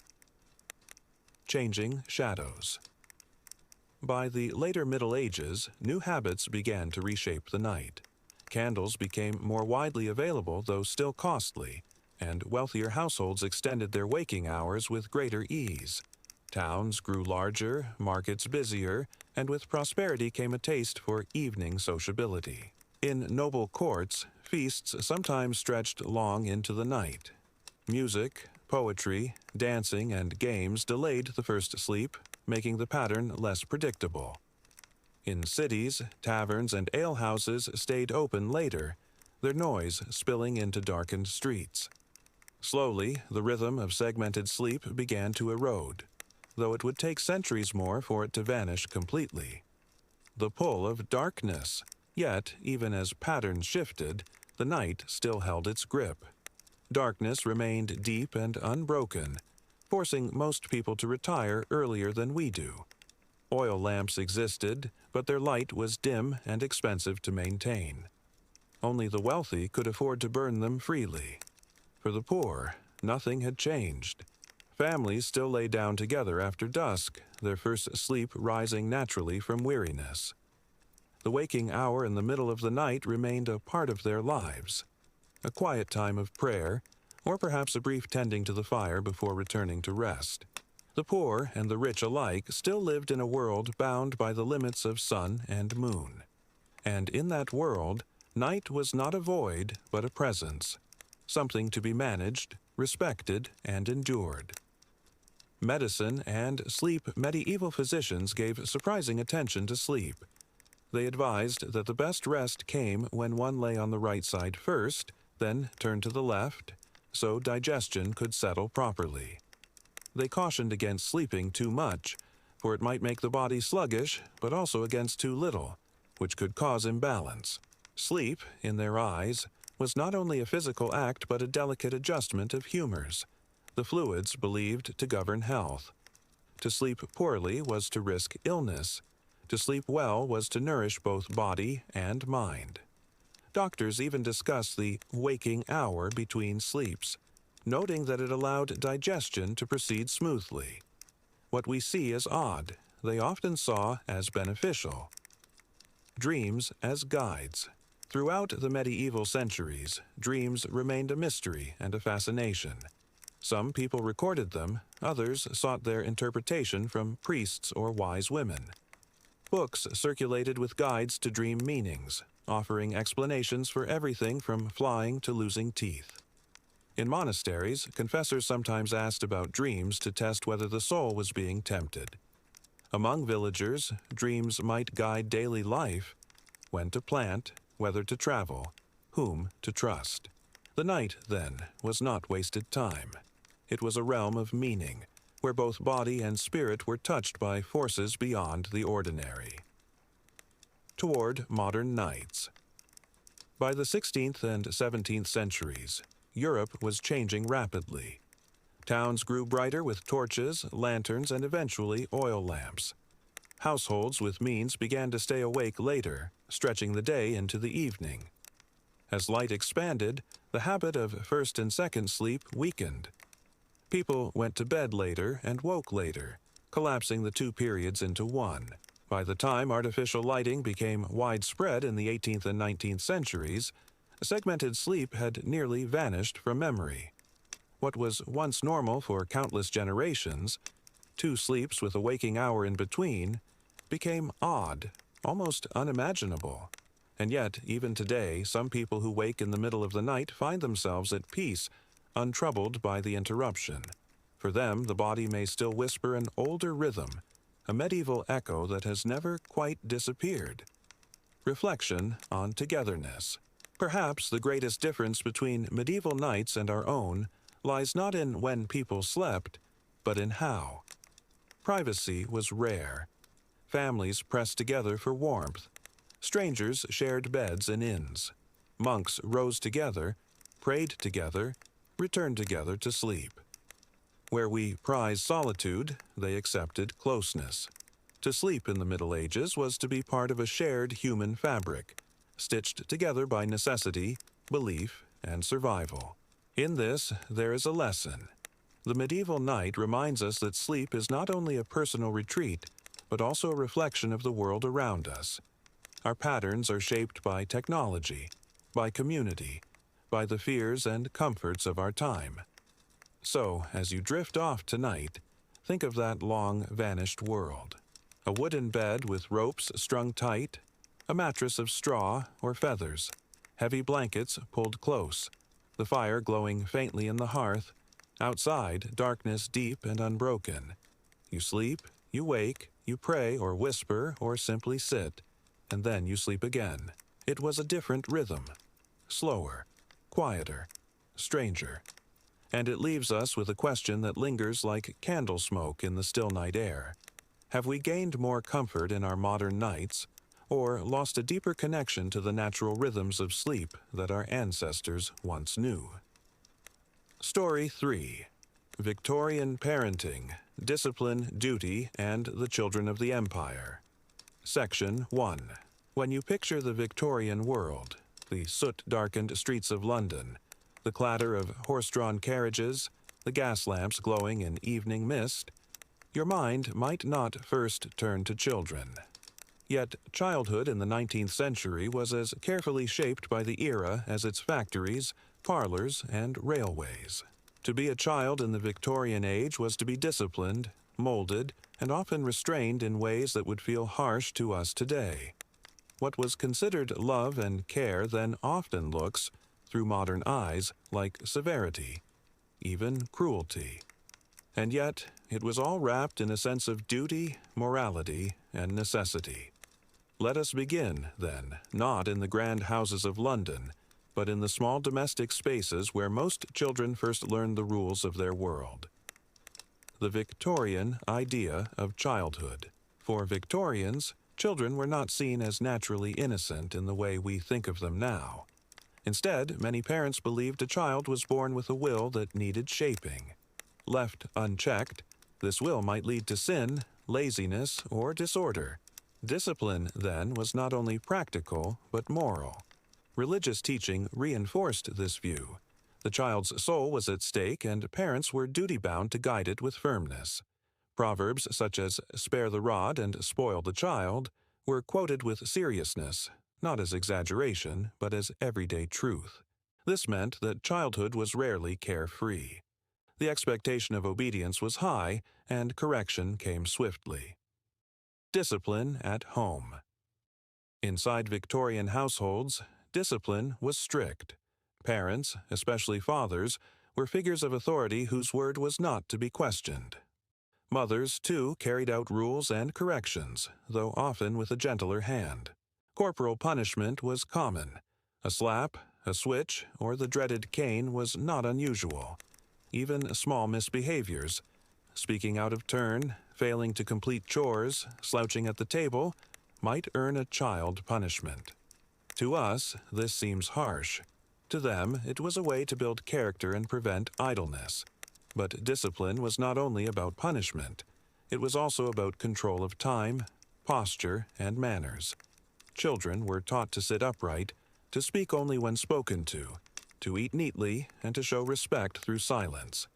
Changing shadows. By the later Middle Ages, new habits began to reshape the night. Candles became more widely available, though still costly, and wealthier households extended their waking hours with greater ease. Towns grew larger, markets busier, and with prosperity came a taste for evening sociability. In noble courts, feasts sometimes stretched long into the night. Music, poetry, dancing, and games delayed the first sleep, making the pattern less predictable. In cities, taverns and alehouses stayed open later, their noise spilling into darkened streets. Slowly, the rhythm of segmented sleep began to erode, though it would take centuries more for it to vanish completely. The pull of darkness, yet, even as patterns shifted, the night still held its grip. Darkness remained deep and unbroken, forcing most people to retire earlier than we do. Oil lamps existed, but their light was dim and expensive to maintain. Only the wealthy could afford to burn them freely. For the poor, nothing had changed. Families still lay down together after dusk, their first sleep rising naturally from weariness. The waking hour in the middle of the night remained a part of their lives, a quiet time of prayer, or perhaps a brief tending to the fire before returning to rest. The poor and the rich alike still lived in a world bound by the limits of sun and moon. And in that world, night was not a void, but a presence, something to be managed, respected, and endured. Medicine and sleep. Medieval physicians gave surprising attention to sleep. They advised that the best rest came when one lay on the right side first, then turned to the left, so digestion could settle properly. They cautioned against sleeping too much, for it might make the body sluggish, but also against too little, which could cause imbalance. Sleep, in their eyes, was not only a physical act but a delicate adjustment of humors, the fluids believed to govern health. To sleep poorly was to risk illness. To sleep well was to nourish both body and mind. Doctors even discussed the waking hour between sleeps, noting that it allowed digestion to proceed smoothly. What we see as odd, they often saw as beneficial. Dreams as guides. Throughout the medieval centuries, dreams remained a mystery and a fascination. Some people recorded them, others sought their interpretation from priests or wise women. Books circulated with guides to dream meanings, offering explanations for everything from flying to losing teeth. In monasteries, confessors sometimes asked about dreams to test whether the soul was being tempted. Among villagers, dreams might guide daily life, when to plant, whether to travel, whom to trust. The night, then, was not wasted time. It was a realm of meaning, where both body and spirit were touched by forces beyond the ordinary. Toward modern nights. By the 16th and 17th centuries, Europe was changing rapidly. Towns grew brighter with torches, lanterns, and eventually oil lamps. Households with means began to stay awake later, stretching the day into the evening. As light expanded, the habit of first and second sleep weakened. People went to bed later and woke later, collapsing the two periods into one. By the time artificial lighting became widespread in the 18th and 19th centuries, segmented sleep had nearly vanished from memory. What was once normal for countless generations, 2 sleeps with a waking hour in between, became odd, almost unimaginable. And yet, even today, some people who wake in the middle of the night find themselves at peace, untroubled by the interruption. For them, the body may still whisper an older rhythm, a medieval echo that has never quite disappeared. Reflection on togetherness. Perhaps the greatest difference between medieval nights and our own lies not in when people slept, but in how. Privacy was rare. Families pressed together for warmth. Strangers shared beds in inns. Monks rose together, prayed together, returned together to sleep. Where we prized solitude, they accepted closeness. To sleep in the Middle Ages was to be part of a shared human fabric, stitched together by necessity, belief, and survival. In this, there is a lesson. The medieval night reminds us that sleep is not only a personal retreat, but also a reflection of the world around us. Our patterns are shaped by technology, by community, by the fears and comforts of our time. So, as you drift off tonight, think of that long-vanished world. A wooden bed with ropes strung tight, a mattress of straw or feathers, heavy blankets pulled close, the fire glowing faintly in the hearth, outside darkness deep and unbroken. You sleep, you wake, you pray or whisper or simply sit, and then you sleep again. It was a different rhythm, slower, quieter, stranger. And it leaves us with a question that lingers like candle smoke in the still night air. Have we gained more comfort in our modern nights, or lost a deeper connection to the natural rhythms of sleep that our ancestors once knew? Story 3. Victorian Parenting, Discipline, Duty, and the Children of the Empire. Section 1. When you picture the Victorian world, the soot-darkened streets of London, the clatter of horse-drawn carriages, the gas lamps glowing in evening mist, your mind might not first turn to children. Yet childhood in the 19th century was as carefully shaped by the era as its factories, parlors, and railways. To be a child in the Victorian age was to be disciplined, molded, and often restrained in ways that would feel harsh to us today. What was considered love and care then often looks, through modern eyes, like severity, even cruelty. And yet, it was all wrapped in a sense of duty, morality, and necessity. Let us begin, then, not in the grand houses of London, but in the small domestic spaces where most children first learn the rules of their world. The Victorian idea of childhood. For Victorians, children were not seen as naturally innocent in the way we think of them now. Instead, many parents believed a child was born with a will that needed shaping. Left unchecked, this will might lead to sin, laziness, or disorder. Discipline, then, was not only practical, but moral. Religious teaching reinforced this view. The child's soul was at stake, and parents were duty-bound to guide it with firmness. Proverbs such as "spare the rod and spoil the child" were quoted with seriousness, not as exaggeration, but as everyday truth. This meant that childhood was rarely carefree. The expectation of obedience was high, and correction came swiftly. Discipline at home. Inside Victorian households, discipline was strict. Parents, especially fathers, were figures of authority whose word was not to be questioned. Mothers, too, carried out rules and corrections, though often with a gentler hand. Corporal punishment was common. A slap, a switch, or the dreaded cane was not unusual. Even small misbehaviors, speaking out of turn, failing to complete chores, slouching at the table, might earn a child punishment. To us, this seems harsh. To them, it was a way to build character and prevent idleness. But discipline was not only about punishment. It was also about control of time, posture, and manners. Children were taught to sit upright, to speak only when spoken to eat neatly, and to show respect through silence.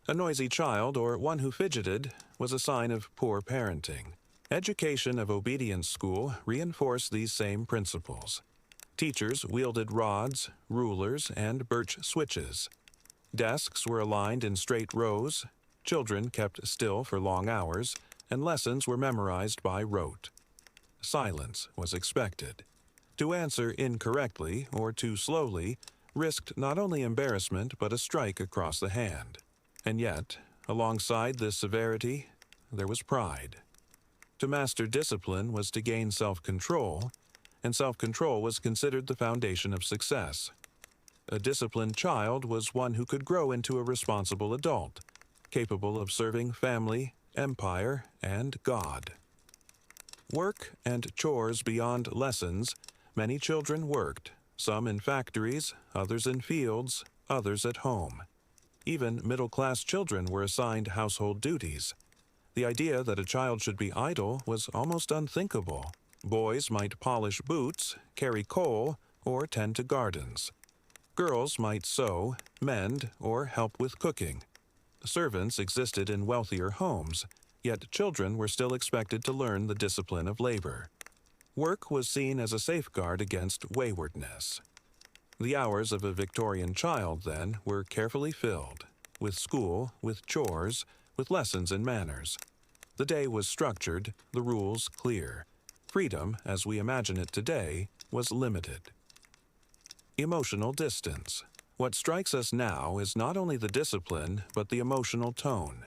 A noisy child, or one who fidgeted, was a sign of poor parenting. Education of obedience school reinforced these same principles. Teachers wielded rods, rulers, and birch switches. Desks were aligned in straight rows, children kept still for long hours, and lessons were memorized by rote. Silence was expected. To answer incorrectly or too slowly risked not only embarrassment but a strike across the hand. And yet, alongside this severity, there was pride. To master discipline was to gain self-control, and self-control was considered the foundation of success. A disciplined child was one who could grow into a responsible adult, capable of serving family, empire, and God. Work and chores beyond lessons, many children worked, some in factories, others in fields, others at home. Even middle-class children were assigned household duties. The idea that a child should be idle was almost unthinkable. Boys might polish boots, carry coal, or tend to gardens. Girls might sew, mend, or help with cooking. Servants existed in wealthier homes, yet children were still expected to learn the discipline of labor. Work was seen as a safeguard against waywardness. The hours of a Victorian child, then, were carefully filled, with school, with chores, with lessons and manners. The day was structured, the rules clear. Freedom, as we imagine it today, was limited. Emotional distance. What strikes us now is not only the discipline, but the emotional tone.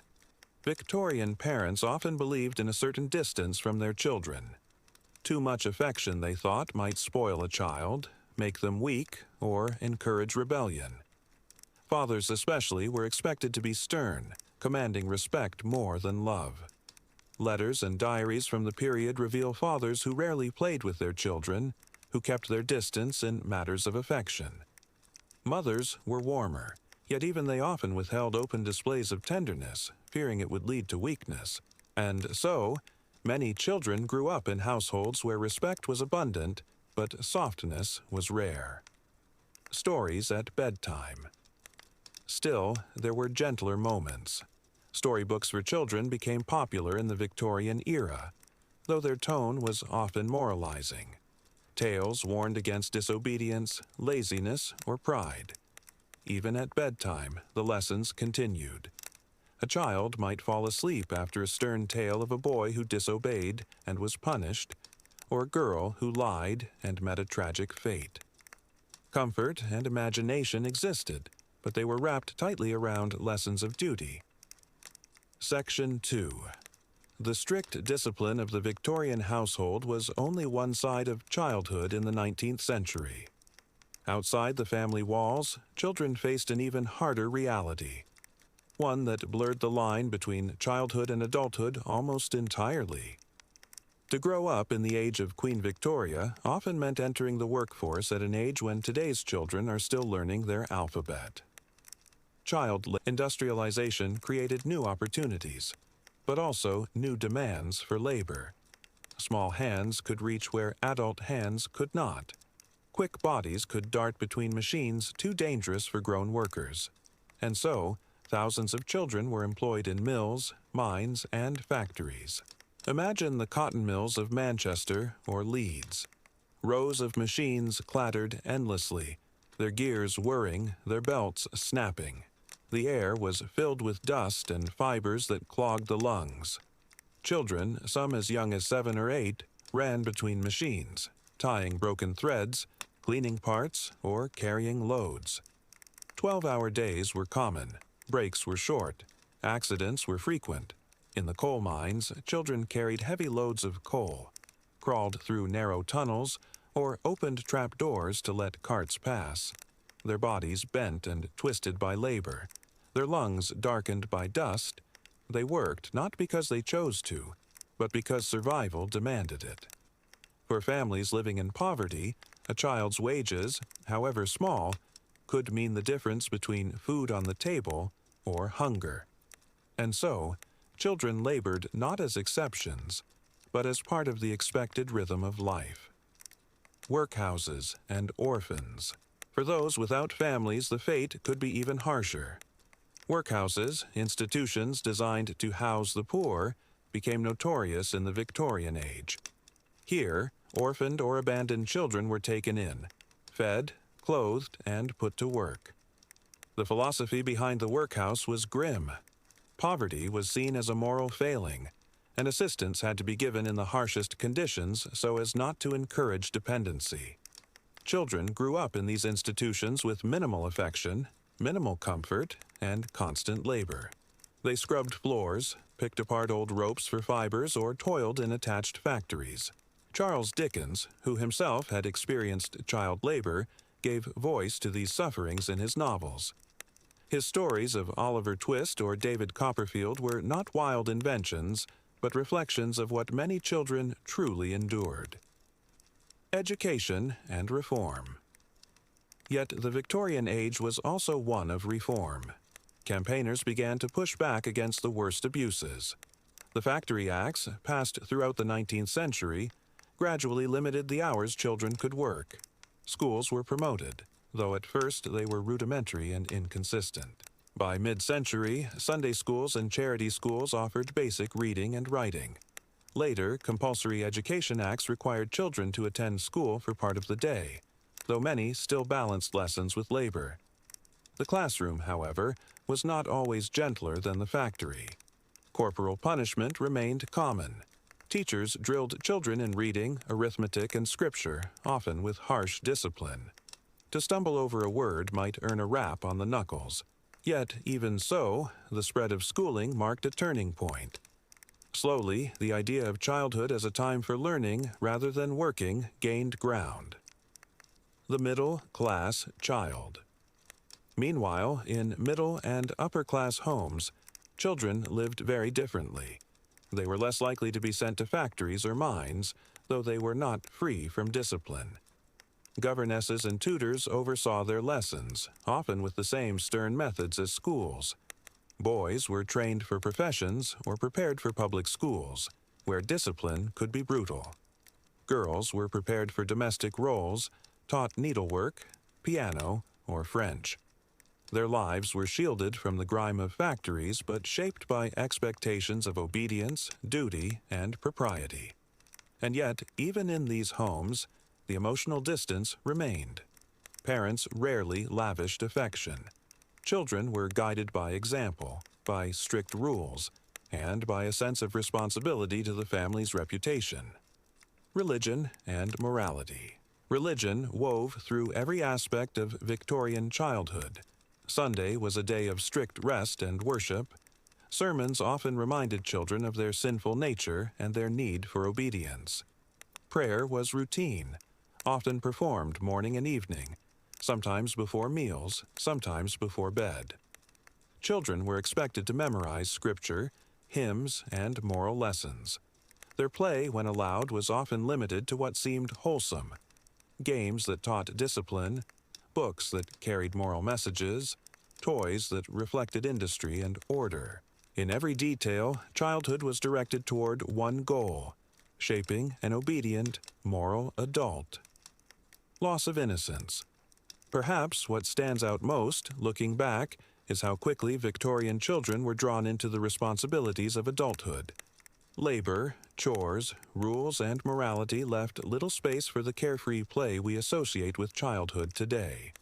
Victorian parents often believed in a certain distance from their children. Too much affection, they thought, might spoil a child, make them weak, or encourage rebellion. Fathers especially were expected to be stern, commanding respect more than love. Letters and diaries from the period reveal fathers who rarely played with their children, who kept their distance in matters of affection. Mothers were warmer, yet even they often withheld open displays of tenderness, fearing it would lead to weakness. And so, many children grew up in households where respect was abundant, but softness was rare. Stories at bedtime. Still, there were gentler moments. Storybooks for children became popular in the Victorian era, though their tone was often moralizing. Tales warned against disobedience, laziness, or pride. Even at bedtime, the lessons continued. A child might fall asleep after a stern tale of a boy who disobeyed and was punished, or a girl who lied and met a tragic fate. Comfort and imagination existed, but they were wrapped tightly around lessons of duty. Section 2. The strict discipline of the Victorian household was only one side of childhood in the 19th century. Outside the family walls, children faced an even harder reality, one that blurred the line between childhood and adulthood almost entirely. To grow up in the age of Queen Victoria often meant entering the workforce at an age when today's children are still learning their alphabet. Industrialization created new opportunities, but also new demands for labor. Small hands could reach where adult hands could not. Quick bodies could dart between machines too dangerous for grown workers. And so, thousands of children were employed in mills, mines, and factories. Imagine the cotton mills of Manchester or Leeds. Rows of machines clattered endlessly, their gears whirring, their belts snapping. The air was filled with dust and fibers that clogged the lungs. Children, some as young as 7 or 8, ran between machines, tying broken threads, cleaning parts, or carrying loads. 12-hour days were common, breaks were short, accidents were frequent. In the coal mines, children carried heavy loads of coal, crawled through narrow tunnels, or opened trap doors to let carts pass. Their bodies bent and twisted by labor, their lungs darkened by dust. They worked not because they chose to, but because survival demanded it. For families living in poverty, A child's wages, however small, could mean the difference between food on the table or hunger. And so, children labored not as exceptions, but as part of the expected rhythm of life. Workhouses and orphans. For those without families, the fate could be even harsher. Workhouses, institutions designed to house the poor, became notorious in the Victorian age. Here, orphaned or abandoned children were taken in, fed, clothed, and put to work. The philosophy behind the workhouse was grim. Poverty was seen as a moral failing, and assistance had to be given in the harshest conditions so as not to encourage dependency. Children grew up in these institutions with minimal affection, minimal comfort, and constant labor. They scrubbed floors, picked apart old ropes for fibers, or toiled in attached factories. Charles Dickens, who himself had experienced child labor, gave voice to these sufferings in his novels. His stories of Oliver Twist or David Copperfield were not wild inventions, but reflections of what many children truly endured. Education and reform. Yet the Victorian age was also one of reform. Campaigners began to push back against the worst abuses. The Factory Acts, passed throughout the 19th century, gradually limited the hours children could work. Schools were promoted, though at first they were rudimentary and inconsistent. By mid-century, Sunday schools and charity schools offered basic reading and writing. Later, compulsory education acts required children to attend school for part of the day, though many still balanced lessons with labor. The classroom, however, was not always gentler than the factory. Corporal punishment remained common. Teachers drilled children in reading, arithmetic, and scripture, often with harsh discipline. To stumble over a word might earn a rap on the knuckles. Yet, even so, the spread of schooling marked a turning point. Slowly, the idea of childhood as a time for learning rather than working gained ground. The middle-class child. Meanwhile, in middle and upper-class homes, children lived very differently. They were less likely to be sent to factories or mines, though they were not free from discipline. Governesses and tutors oversaw their lessons, often with the same stern methods as schools. Boys were trained for professions or prepared for public schools, where discipline could be brutal. Girls were prepared for domestic roles, taught needlework, piano, or French. Their lives were shielded from the grime of factories, but shaped by expectations of obedience, duty, and propriety. And yet, even in these homes, the emotional distance remained. Parents rarely lavished affection. Children were guided by example, by strict rules, and by a sense of responsibility to the family's reputation. Religion and morality. Religion wove through every aspect of Victorian childhood. Sunday was a day of strict rest and worship. Sermons often reminded children of their sinful nature and their need for obedience. Prayer was routine, often performed morning and evening, sometimes before meals, sometimes before bed. Children were expected to memorize scripture, hymns, and moral lessons. Their play, when allowed, was often limited to what seemed wholesome. Games that taught discipline, books that carried moral messages, toys that reflected industry and order. In every detail, childhood was directed toward one goal: shaping an obedient, moral adult. Loss of innocence. Perhaps what stands out most, looking back, is how quickly Victorian children were drawn into the responsibilities of adulthood. Labor, chores, rules, and morality left little space for the carefree play we associate with childhood today.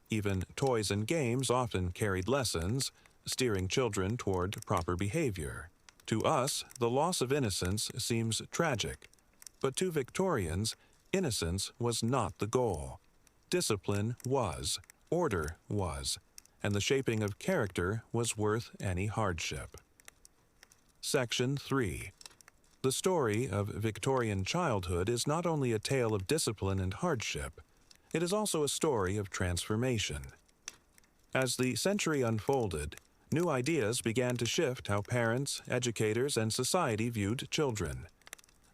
Even toys and games often carried lessons, steering children toward proper behavior. To us, the loss of innocence seems tragic, but to Victorians, innocence was not the goal. Discipline was, order was, and the shaping of character was worth any hardship. Section 3. The story of Victorian childhood is not only a tale of discipline and hardship, it is also a story of transformation. As the century unfolded, new ideas began to shift how parents, educators, and society viewed children.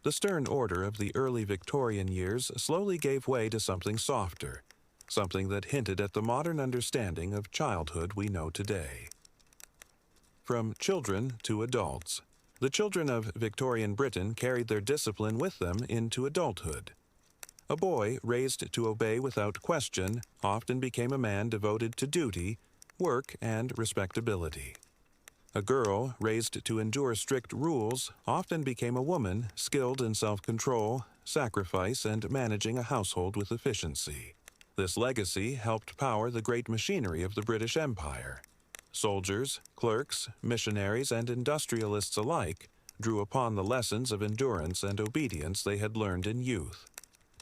The stern order of the early Victorian years slowly gave way to something softer, something that hinted at the modern understanding of childhood we know today. From children to adults, the children of Victorian Britain carried their discipline with them into adulthood. A boy raised to obey without question often became a man devoted to duty, work, and respectability. A girl raised to endure strict rules often became a woman skilled in self-control, sacrifice, and managing a household with efficiency. This legacy helped power the great machinery of the British Empire. Soldiers, clerks, missionaries, and industrialists alike drew upon the lessons of endurance and obedience they had learned in youth.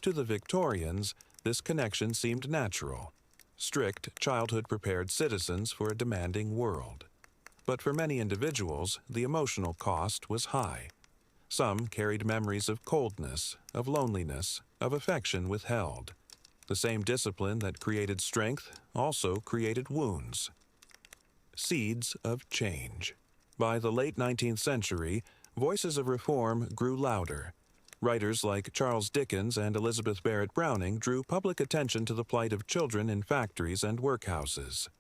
To the Victorians, this connection seemed natural. Strict childhood prepared citizens for a demanding world. But for many individuals, the emotional cost was high. Some carried memories of coldness, of loneliness, of affection withheld. The same discipline that created strength also created wounds. Seeds of change. By the late 19th century, voices of reform grew louder. Writers like Charles Dickens and Elizabeth Barrett Browning drew public attention to the plight of children in factories and workhouses.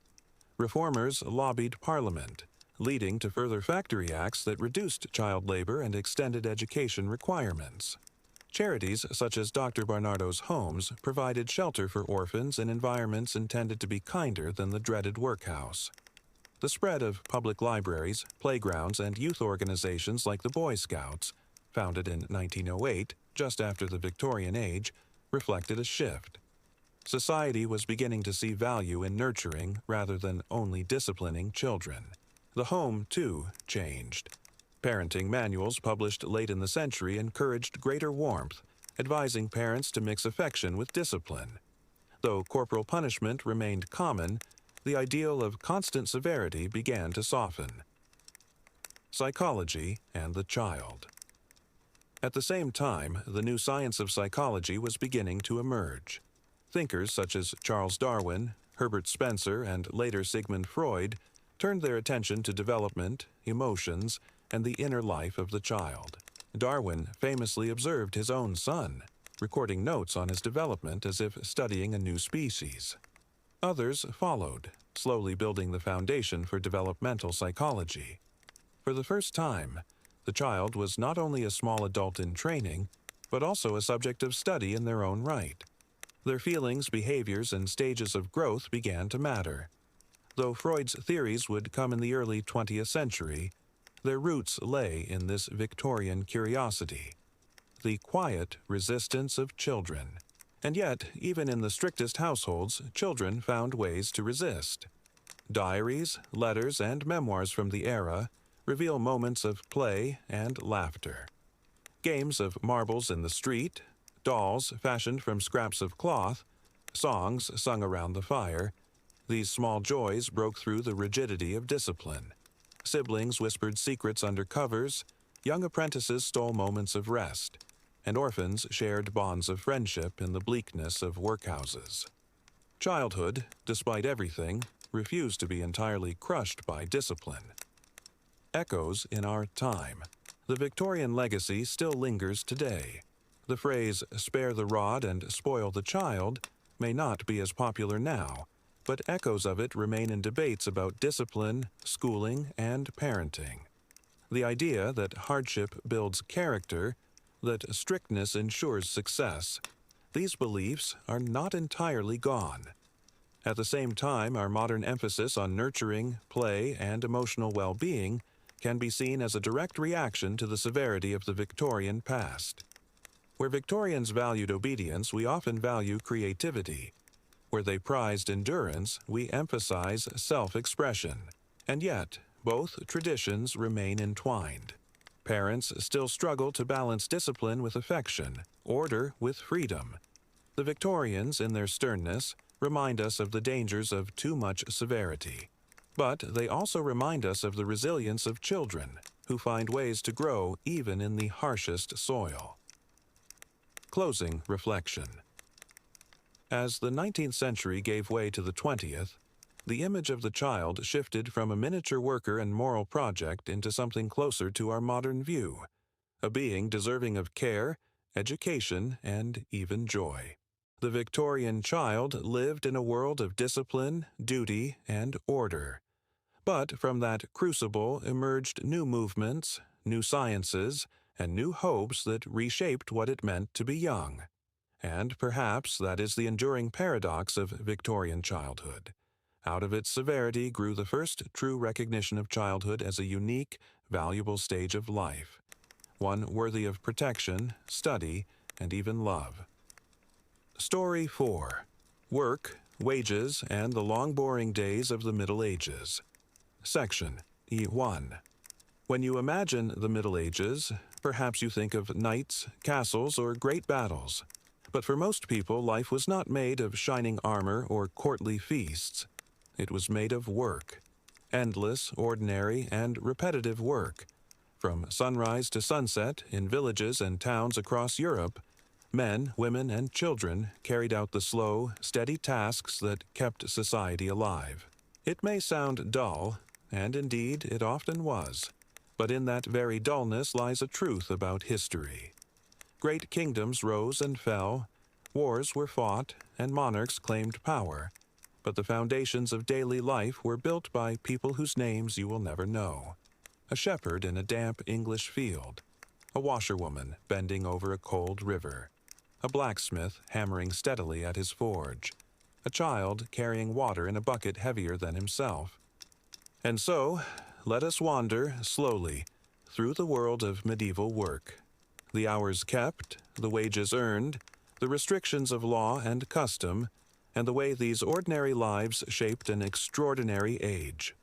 Reformers lobbied Parliament, leading to further factory acts that reduced child labor and extended education requirements. Charities such as Dr. Barnardo's Homes provided shelter for orphans in environments intended to be kinder than the dreaded workhouse. The spread of public libraries, playgrounds, and youth organizations like the Boy Scouts, founded in 1908, just after the Victorian age, reflected a shift. Society was beginning to see value in nurturing rather than only disciplining children. The home, too, changed. Parenting manuals published late in the century encouraged greater warmth, advising parents to mix affection with discipline. Though corporal punishment remained common, the ideal of constant severity began to soften. Psychology and the child. At the same time, the new science of psychology was beginning to emerge. Thinkers such as Charles Darwin, Herbert Spencer, and later Sigmund Freud turned their attention to development, emotions, and the inner life of the child. Darwin famously observed his own son, recording notes on his development as if studying a new species. Others followed, slowly building the foundation for developmental psychology. For the first time, the child was not only a small adult in training, but also a subject of study in their own right. Their feelings, behaviors, and stages of growth began to matter. Though Freud's theories would come in the early 20th century, their roots lay in this Victorian curiosity, the quiet resistance of children. And yet, even in the strictest households, children found ways to resist. Diaries, letters, and memoirs from the era reveal moments of play and laughter. Games of marbles in the street, dolls fashioned from scraps of cloth, songs sung around the fire, these small joys broke through the rigidity of discipline. Siblings whispered secrets under covers, young apprentices stole moments of rest, and orphans shared bonds of friendship in the bleakness of workhouses. Childhood, despite everything, refused to be entirely crushed by discipline. Echoes in our time. The Victorian legacy still lingers today. The phrase, "spare the rod and spoil the child," may not be as popular now, but echoes of it remain in debates about discipline, schooling, and parenting. The idea that hardship builds character, that strictness ensures success, these beliefs are not entirely gone. At the same time, our modern emphasis on nurturing, play, and emotional well-being can be seen as a direct reaction to the severity of the Victorian past. Where Victorians valued obedience, we often value creativity. Where they prized endurance, we emphasize self-expression. And yet, both traditions remain entwined. Parents still struggle to balance discipline with affection, order with freedom. The Victorians, in their sternness, remind us of the dangers of too much severity. But they also remind us of the resilience of children, who find ways to grow even in the harshest soil. Closing reflection. As the 19th century gave way to the 20th, the image of the child shifted from a miniature worker and moral project into something closer to our modern view, a being deserving of care, education, and even joy. The Victorian child lived in a world of discipline, duty, and order. But from that crucible emerged new movements, new sciences, and new hopes that reshaped what it meant to be young. And perhaps that is the enduring paradox of Victorian childhood. Out of its severity grew the first true recognition of childhood as a unique, valuable stage of life, one worthy of protection, study, and even love. Story 4. Work, Wages, and the Long Boring Days of the Middle Ages. Section E1. When you imagine the Middle Ages, perhaps you think of knights, castles, or great battles. But for most people, life was not made of shining armor or courtly feasts. It was made of work. Endless, ordinary, and repetitive work. From sunrise to sunset, in villages and towns across Europe, men, women, and children carried out the slow, steady tasks that kept society alive. It may sound dull, and indeed it often was, but in that very dullness lies a truth about history. Great kingdoms rose and fell, wars were fought, and monarchs claimed power, but the foundations of daily life were built by people whose names you will never know. A shepherd in a damp English field, a washerwoman bending over a cold river, a blacksmith hammering steadily at his forge, a child carrying water in a bucket heavier than himself. And so, let us wander, slowly, through the world of medieval work. The hours kept, the wages earned, the restrictions of law and custom, and the way these ordinary lives shaped an extraordinary age.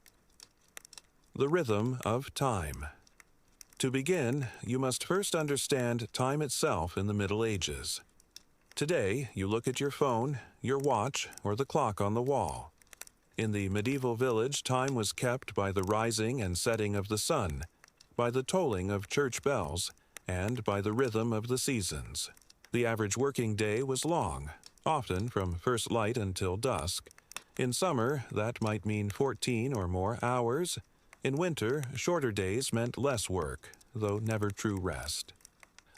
The rhythm of time. To begin, you must first understand time itself in the Middle Ages. Today, you look at your phone, your watch, or the clock on the wall. In the medieval village, time was kept by the rising and setting of the sun, by the tolling of church bells, and by the rhythm of the seasons. The average working day was long, often from first light until dusk. In summer, that might mean 14 or more hours. In winter, shorter days meant less work, though never true rest.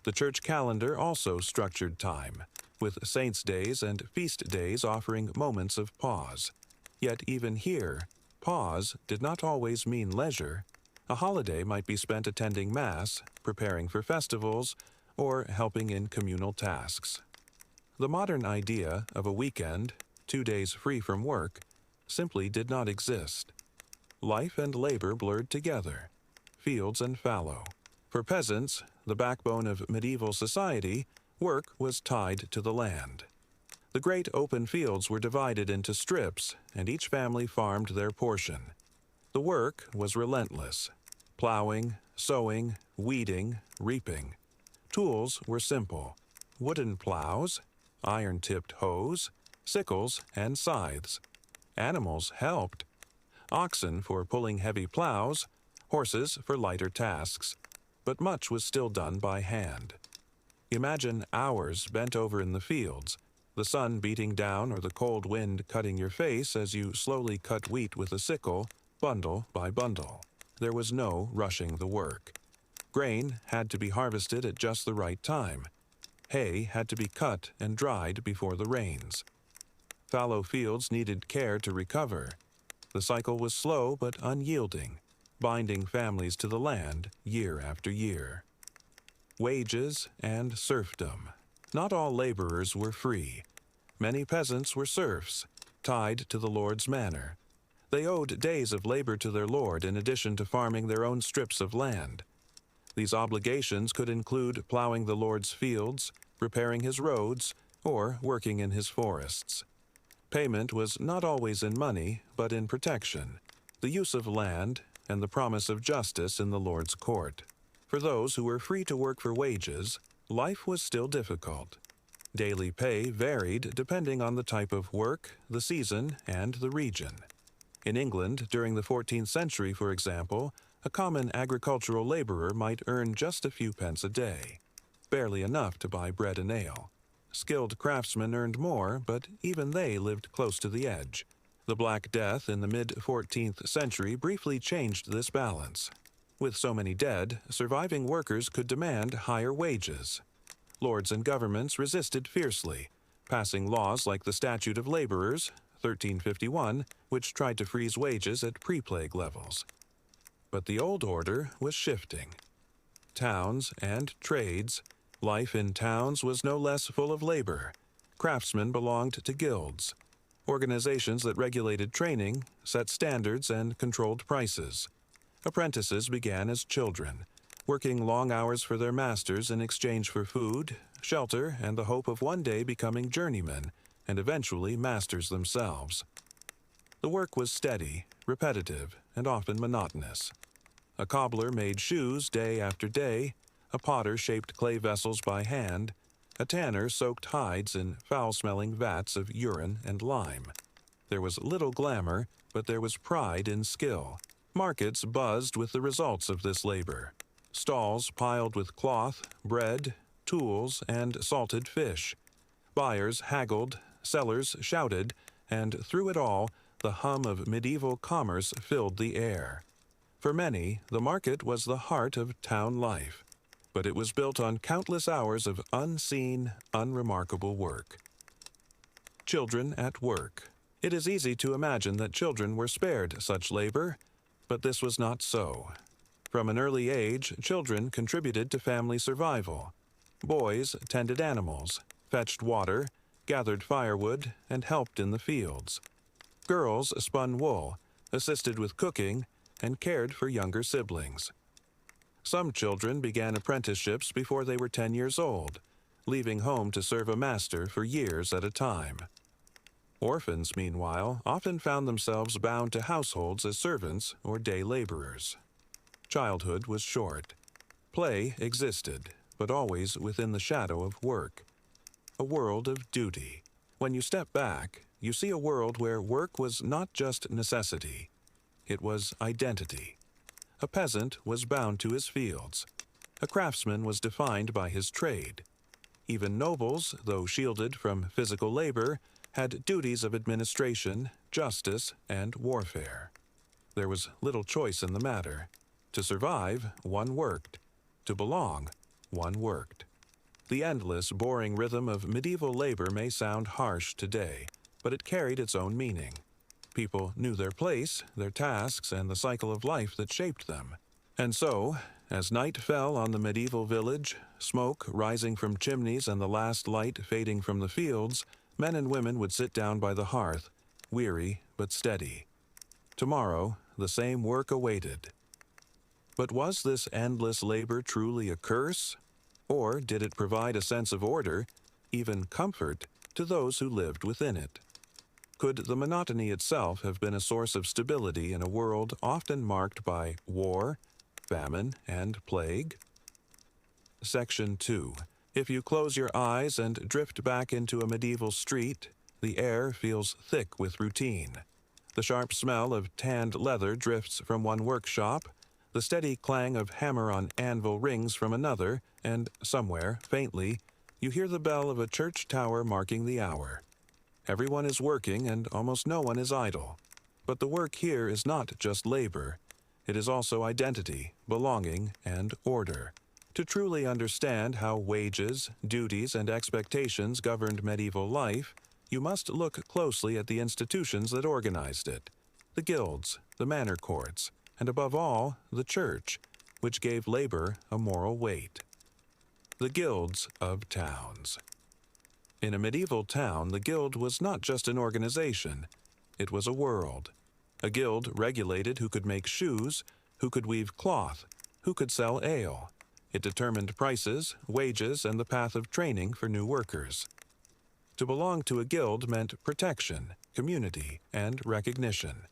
The church calendar also structured time, with saints' days and feast days offering moments of pause. Yet even here, pause did not always mean leisure. A holiday might be spent attending Mass, preparing for festivals, or helping in communal tasks. The modern idea of a weekend, 2 days free from work, simply did not exist. Life and labor blurred together, fields and fallow. For peasants, the backbone of medieval society, work was tied to the land. The great open fields were divided into strips, and each family farmed their portion. The work was relentless: plowing, sowing, weeding, reaping. Tools were simple: wooden plows, iron-tipped hoes, sickles, and scythes. Animals helped: oxen for pulling heavy plows, horses for lighter tasks. But much was still done by hand. Imagine hours bent over in the fields, the sun beating down or the cold wind cutting your face as you slowly cut wheat with a sickle, bundle by bundle. There was no rushing the work. Grain had to be harvested at just the right time. Hay had to be cut and dried before the rains. Fallow fields needed care to recover. The cycle was slow but unyielding, binding families to the land year after year. Wages and serfdom. Not all laborers were free. Many peasants were serfs, tied to the lord's manor. They owed days of labor to their lord in addition to farming their own strips of land. These obligations could include plowing the lord's fields, repairing his roads, or working in his forests. Payment was not always in money, but in protection, the use of land, and the promise of justice in the Lord's court. For those who were free to work for wages, life was still difficult. Daily pay varied depending on the type of work, the season, and the region. In England, during the 14th century, for example, a common agricultural laborer might earn just a few pence a day, barely enough to buy bread and ale. Skilled craftsmen earned more, but even they lived close to the edge. The Black Death in the mid-14th century briefly changed this balance. With so many dead, surviving workers could demand higher wages. Lords and governments resisted fiercely, passing laws like the Statute of Laborers, 1351, which tried to freeze wages at pre-plague levels. But the old order was shifting. Towns and trades. Life in towns was no less full of labor. Craftsmen belonged to guilds, organizations that regulated training, set standards, and controlled prices. Apprentices began as children, working long hours for their masters in exchange for food, shelter, and the hope of one day becoming journeymen and eventually masters themselves. The work was steady, repetitive, and often monotonous. A cobbler made shoes day after day, a potter shaped clay vessels by hand, a tanner soaked hides in foul-smelling vats of urine and lime. There was little glamour, but there was pride in skill. Markets buzzed with the results of this labor. Stalls piled with cloth, bread, tools, and salted fish. Buyers haggled, sellers shouted, and through it all, the hum of medieval commerce filled the air. For many, the market was the heart of town life, but it was built on countless hours of unseen, unremarkable work. Children at work. It is easy to imagine that children were spared such labor, but this was not so. From an early age, children contributed to family survival. Boys tended animals, fetched water, gathered firewood, and helped in the fields. Girls spun wool, assisted with cooking, and cared for younger siblings. Some children began apprenticeships before they were 10 years old, leaving home to serve a master for years at a time. Orphans, meanwhile, often found themselves bound to households as servants or day laborers. Childhood was short. Play existed, but always within the shadow of work. A world of duty. When you step back, you see a world where work was not just necessity. It was identity. A peasant was bound to his fields. A craftsman was defined by his trade. Even nobles, though shielded from physical labor, had duties of administration, justice, and warfare. There was little choice in the matter. To survive, one worked. To belong, one worked. The endless, boring rhythm of medieval labor may sound harsh today, but it carried its own meaning. People knew their place, their tasks, and the cycle of life that shaped them. And so, as night fell on the medieval village, smoke rising from chimneys and the last light fading from the fields, men and women would sit down by the hearth, weary but steady. Tomorrow, the same work awaited. But was this endless labor truly a curse? Or did it provide a sense of order, even comfort, to those who lived within it? Could the monotony itself have been a source of stability in a world often marked by war, famine, and plague? Section 2. If you close your eyes and drift back into a medieval street, the air feels thick with routine. The sharp smell of tanned leather drifts from one workshop, the steady clang of hammer on anvil rings from another, and somewhere, faintly, you hear the bell of a church tower marking the hour. Everyone is working and almost no one is idle. But the work here is not just labor. It is also identity, belonging, and order. To truly understand how wages, duties, and expectations governed medieval life, you must look closely at the institutions that organized it. The guilds, the manor courts, and above all, the church, which gave labor a moral weight. The guilds of towns. In a medieval town, the guild was not just an organization. It was a world. A guild regulated who could make shoes, who could weave cloth, who could sell ale. It determined prices, wages, and the path of training for new workers. To belong to a guild meant protection, community, and recognition.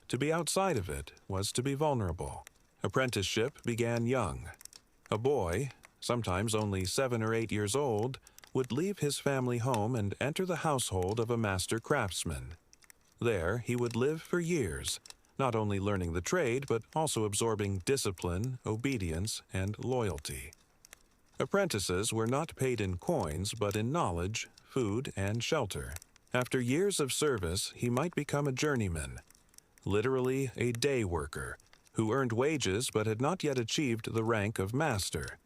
To be outside of it was to be vulnerable. Apprenticeship began young. A boy, sometimes only 7 or 8 years old, would leave his family home and enter the household of a master craftsman. There he would live for years, not only learning the trade but also absorbing discipline, obedience, and loyalty. Apprentices were not paid in coins but in knowledge, food, and shelter. After years of service, he might become a journeyman, literally a day worker, who earned wages but had not yet achieved the rank of master.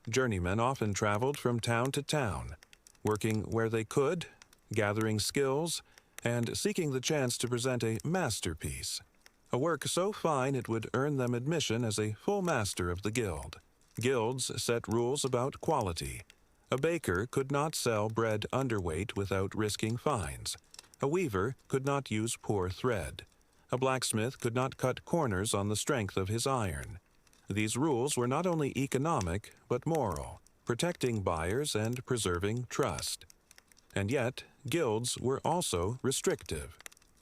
Journeymen often traveled from town to town, working where they could, gathering skills, and seeking the chance to present a masterpiece, a work so fine it would earn them admission as a full master of the guild. Guilds set rules about quality. A baker could not sell bread underweight without risking fines. A weaver could not use poor thread. A blacksmith could not cut corners on the strength of his iron. These rules were not only economic, but moral, protecting buyers and preserving trust. And yet, guilds were also restrictive.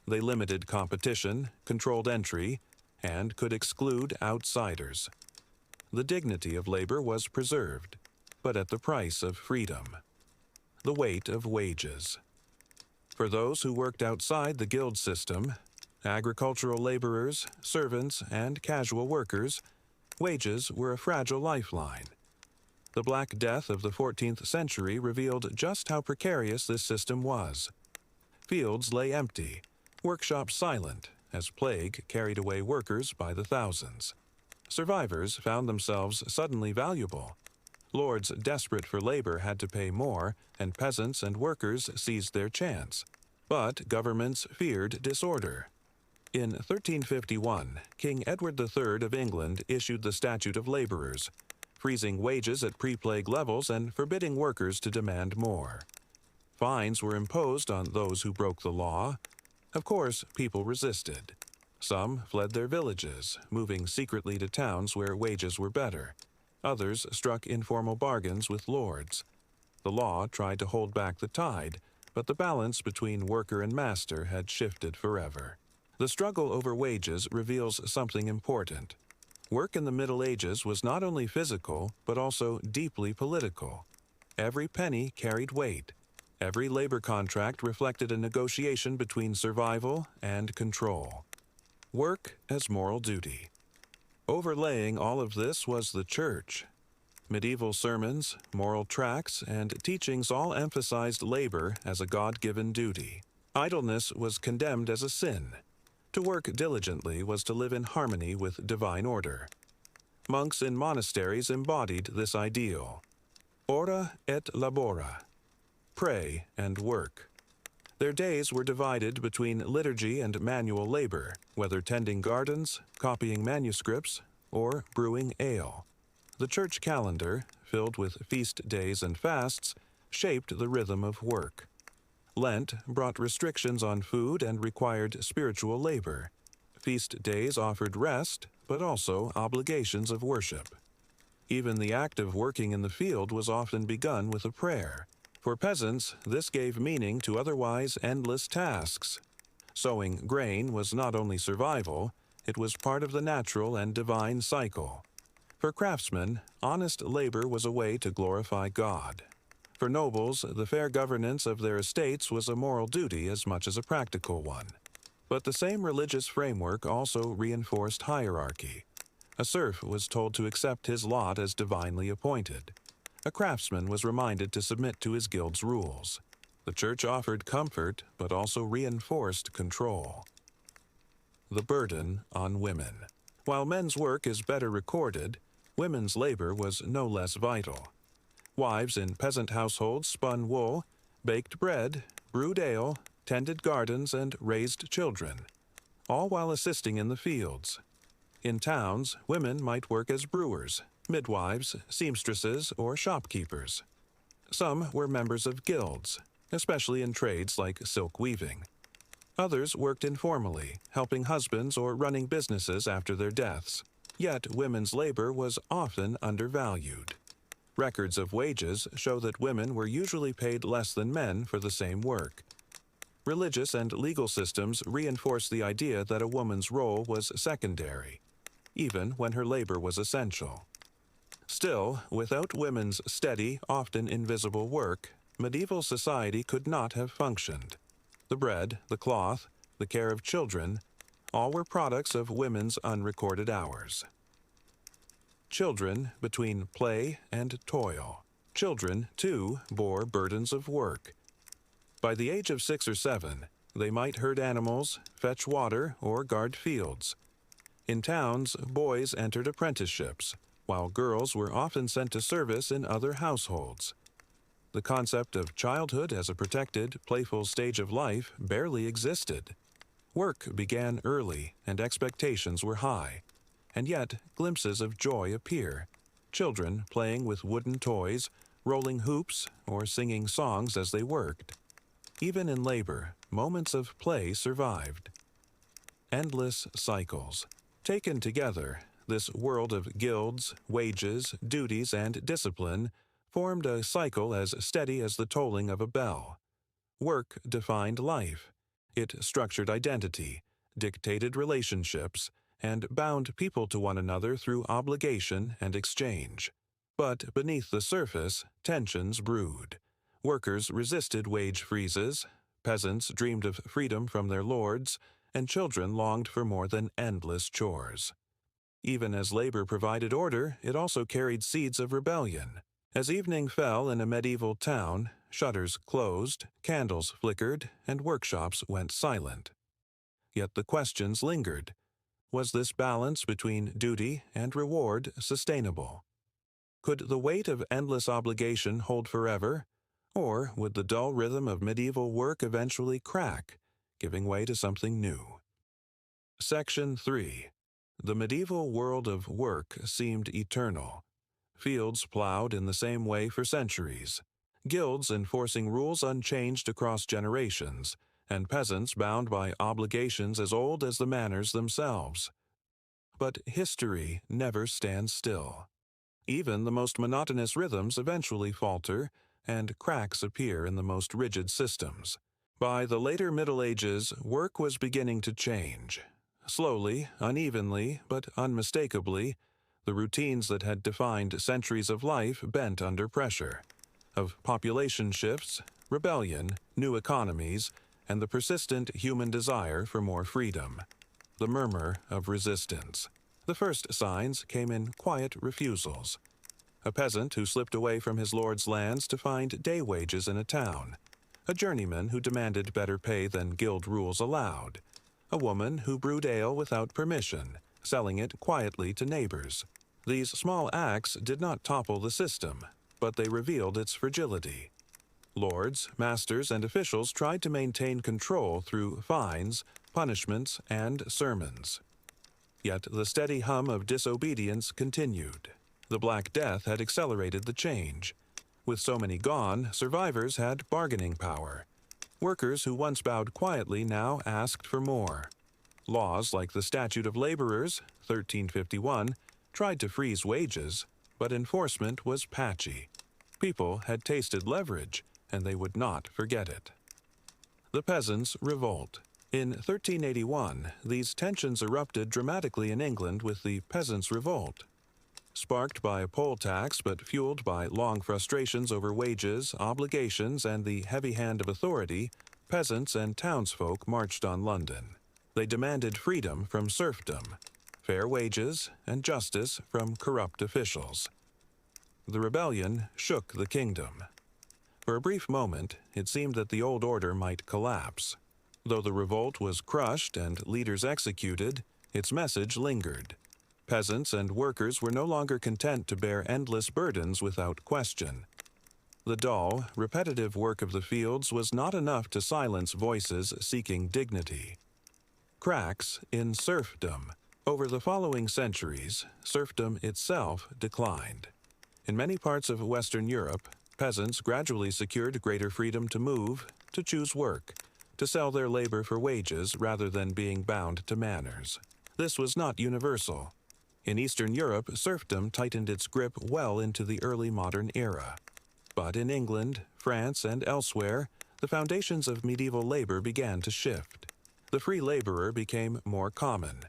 They limited competition, controlled entry, and could exclude outsiders. The dignity of labor was preserved, but at the price of freedom. The weight of wages. For those who worked outside the guild system, agricultural laborers, servants, and casual workers, wages were a fragile lifeline. The Black Death of the 14th century revealed just how precarious this system was. Fields lay empty, workshops silent, as plague carried away workers by the thousands. Survivors found themselves suddenly valuable. Lords desperate for labor had to pay more, and peasants and workers seized their chance. But governments feared disorder. In 1351, King Edward III of England issued the Statute of Laborers, freezing wages at pre-plague levels and forbidding workers to demand more. Fines were imposed on those who broke the law. Of course, people resisted. Some fled their villages, moving secretly to towns where wages were better. Others struck informal bargains with lords. The law tried to hold back the tide, but the balance between worker and master had shifted forever. The struggle over wages reveals something important. Work in the Middle Ages was not only physical, but also deeply political. Every penny carried weight. Every labor contract reflected a negotiation between survival and control. Work as moral duty. Overlaying all of this was the church. Medieval sermons, moral tracts, and teachings all emphasized labor as a God-given duty. Idleness was condemned as a sin. To work diligently was to live in harmony with divine order. Monks in monasteries embodied this ideal. Ora et labora. Pray and work. Their days were divided between liturgy and manual labor, whether tending gardens, copying manuscripts, or brewing ale. The church calendar, filled with feast days and fasts, shaped the rhythm of work. Lent brought restrictions on food and required spiritual labor. Feast days offered rest, but also obligations of worship. Even the act of working in the field was often begun with a prayer. For peasants, this gave meaning to otherwise endless tasks. Sowing grain was not only survival, it was part of the natural and divine cycle. For craftsmen, honest labor was a way to glorify God. For nobles, the fair governance of their estates was a moral duty as much as a practical one. But the same religious framework also reinforced hierarchy. A serf was told to accept his lot as divinely appointed. A craftsman was reminded to submit to his guild's rules. The church offered comfort, but also reinforced control. The burden on women. While men's work is better recorded, women's labor was no less vital. Wives in peasant households spun wool, baked bread, brewed ale, tended gardens, and raised children, all while assisting in the fields. In towns, women might work as brewers, midwives, seamstresses, or shopkeepers. Some were members of guilds, especially in trades like silk weaving. Others worked informally, helping husbands or running businesses after their deaths. Yet women's labor was often undervalued. Records of wages show that women were usually paid less than men for the same work. Religious and legal systems reinforced the idea that a woman's role was secondary, even when her labor was essential. Still, without women's steady, often invisible work, medieval society could not have functioned. The bread, the cloth, the care of children, all were products of women's unrecorded hours. Children between play and toil. Children, too, bore burdens of work. By the age of 6 or 7, they might herd animals, fetch water, or guard fields. In towns, boys entered apprenticeships, while girls were often sent to service in other households. The concept of childhood as a protected, playful stage of life barely existed. Work began early and expectations were high, and yet glimpses of joy appear. Children playing with wooden toys, rolling hoops, or singing songs as they worked. Even in labor, moments of play survived. Endless cycles. Taken together, this world of guilds, wages, duties, and discipline formed a cycle as steady as the tolling of a bell. Work defined life. It structured identity, dictated relationships, and bound people to one another through obligation and exchange. But beneath the surface, tensions brewed. Workers resisted wage freezes, peasants dreamed of freedom from their lords, and children longed for more than endless chores. Even as labor provided order, it also carried seeds of rebellion. As evening fell in a medieval town, shutters closed, candles flickered, and workshops went silent. Yet the questions lingered. Was this balance between duty and reward sustainable? Could the weight of endless obligation hold forever, or would the dull rhythm of medieval work eventually crack, giving way to something new? Section 3. The medieval world of work seemed eternal. Fields plowed in the same way for centuries, guilds enforcing rules unchanged across generations, and peasants bound by obligations as old as the manors themselves. But history never stands still. Even the most monotonous rhythms eventually falter, and cracks appear in the most rigid systems. By the later Middle Ages, work was beginning to change. Slowly, unevenly, but unmistakably, the routines that had defined centuries of life bent under pressure. Of population shifts, rebellion, new economies, and the persistent human desire for more freedom. The murmur of resistance. The first signs came in quiet refusals. A peasant who slipped away from his lord's lands to find day wages in a town. A journeyman who demanded better pay than guild rules allowed. A woman who brewed ale without permission, selling it quietly to neighbors. These small acts did not topple the system, but they revealed its fragility. Lords, masters, and officials tried to maintain control through fines, punishments, and sermons. Yet the steady hum of disobedience continued. The Black Death had accelerated the change. With so many gone, survivors had bargaining power. Workers who once bowed quietly now asked for more. Laws like the Statute of Laborers, 1351, tried to freeze wages, but enforcement was patchy. People had tasted leverage, and they would not forget it. The peasants' revolt. In 1381, these tensions erupted dramatically in England with the Peasants' Revolt. Sparked by a poll tax but fueled by long frustrations over wages, obligations, and the heavy hand of authority, peasants and townsfolk marched on London. They demanded freedom from serfdom, fair wages, and justice from corrupt officials. The rebellion shook the kingdom. For a brief moment, it seemed that the old order might collapse. Though the revolt was crushed and leaders executed, its message lingered. Peasants and workers were no longer content to bear endless burdens without question. The dull, repetitive work of the fields was not enough to silence voices seeking dignity. Cracks in serfdom. Over the following centuries, serfdom itself declined. In many parts of Western Europe, peasants gradually secured greater freedom to move, to choose work, to sell their labor for wages rather than being bound to manors. This was not universal. In Eastern Europe, serfdom tightened its grip well into the early modern era. But in England, France, and elsewhere, the foundations of medieval labor began to shift. The free laborer became more common.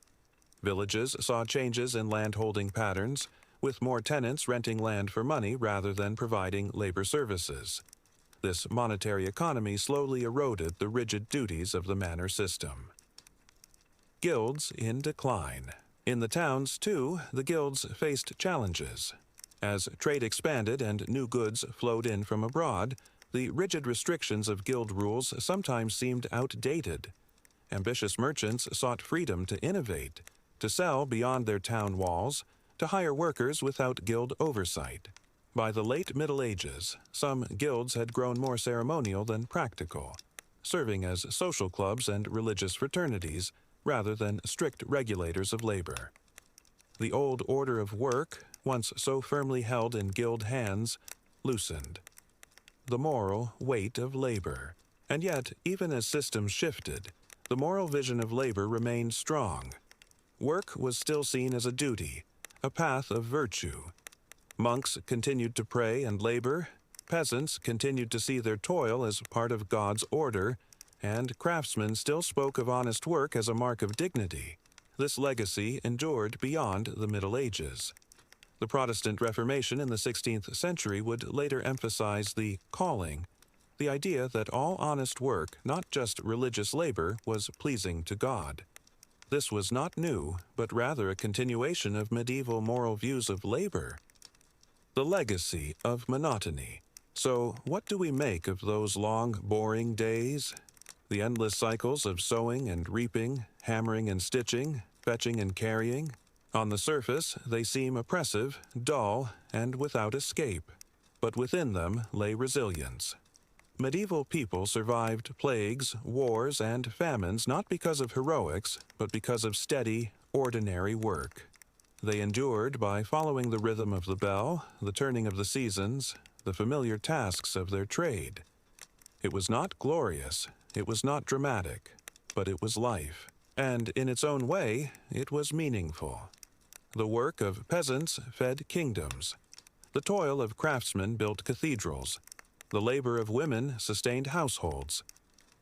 Villages saw changes in landholding patterns, with more tenants renting land for money rather than providing labor services. This monetary economy slowly eroded the rigid duties of the manor system. Guilds in decline. In the towns, too, the guilds faced challenges. As trade expanded and new goods flowed in from abroad, the rigid restrictions of guild rules sometimes seemed outdated. Ambitious merchants sought freedom to innovate, to sell beyond their town walls, to hire workers without guild oversight. By the late Middle Ages, some guilds had grown more ceremonial than practical, serving as social clubs and religious fraternities rather than strict regulators of labor. The old order of work, once so firmly held in guild hands, loosened. The moral weight of labor. And yet, even as systems shifted, the moral vision of labor remained strong. Work was still seen as a duty, a path of virtue. Monks continued to pray and labor, peasants continued to see their toil as part of God's order, and craftsmen still spoke of honest work as a mark of dignity. This legacy endured beyond the Middle Ages. The Protestant Reformation in the 16th century would later emphasize the calling, the idea that all honest work, not just religious labor, was pleasing to God. This was not new, but rather a continuation of medieval moral views of labor. The legacy of monotony. So, what do we make of those long, boring days? The endless cycles of sowing and reaping, hammering and stitching, fetching and carrying. On the surface, they seem oppressive, dull, and without escape. But within them lay resilience. Medieval people survived plagues, wars, and famines not because of heroics, but because of steady, ordinary work. They endured by following the rhythm of the bell, the turning of the seasons, the familiar tasks of their trade. It was not glorious, it was not dramatic, but it was life. And in its own way, it was meaningful. The work of peasants fed kingdoms. The toil of craftsmen built cathedrals. The labor of women sustained households.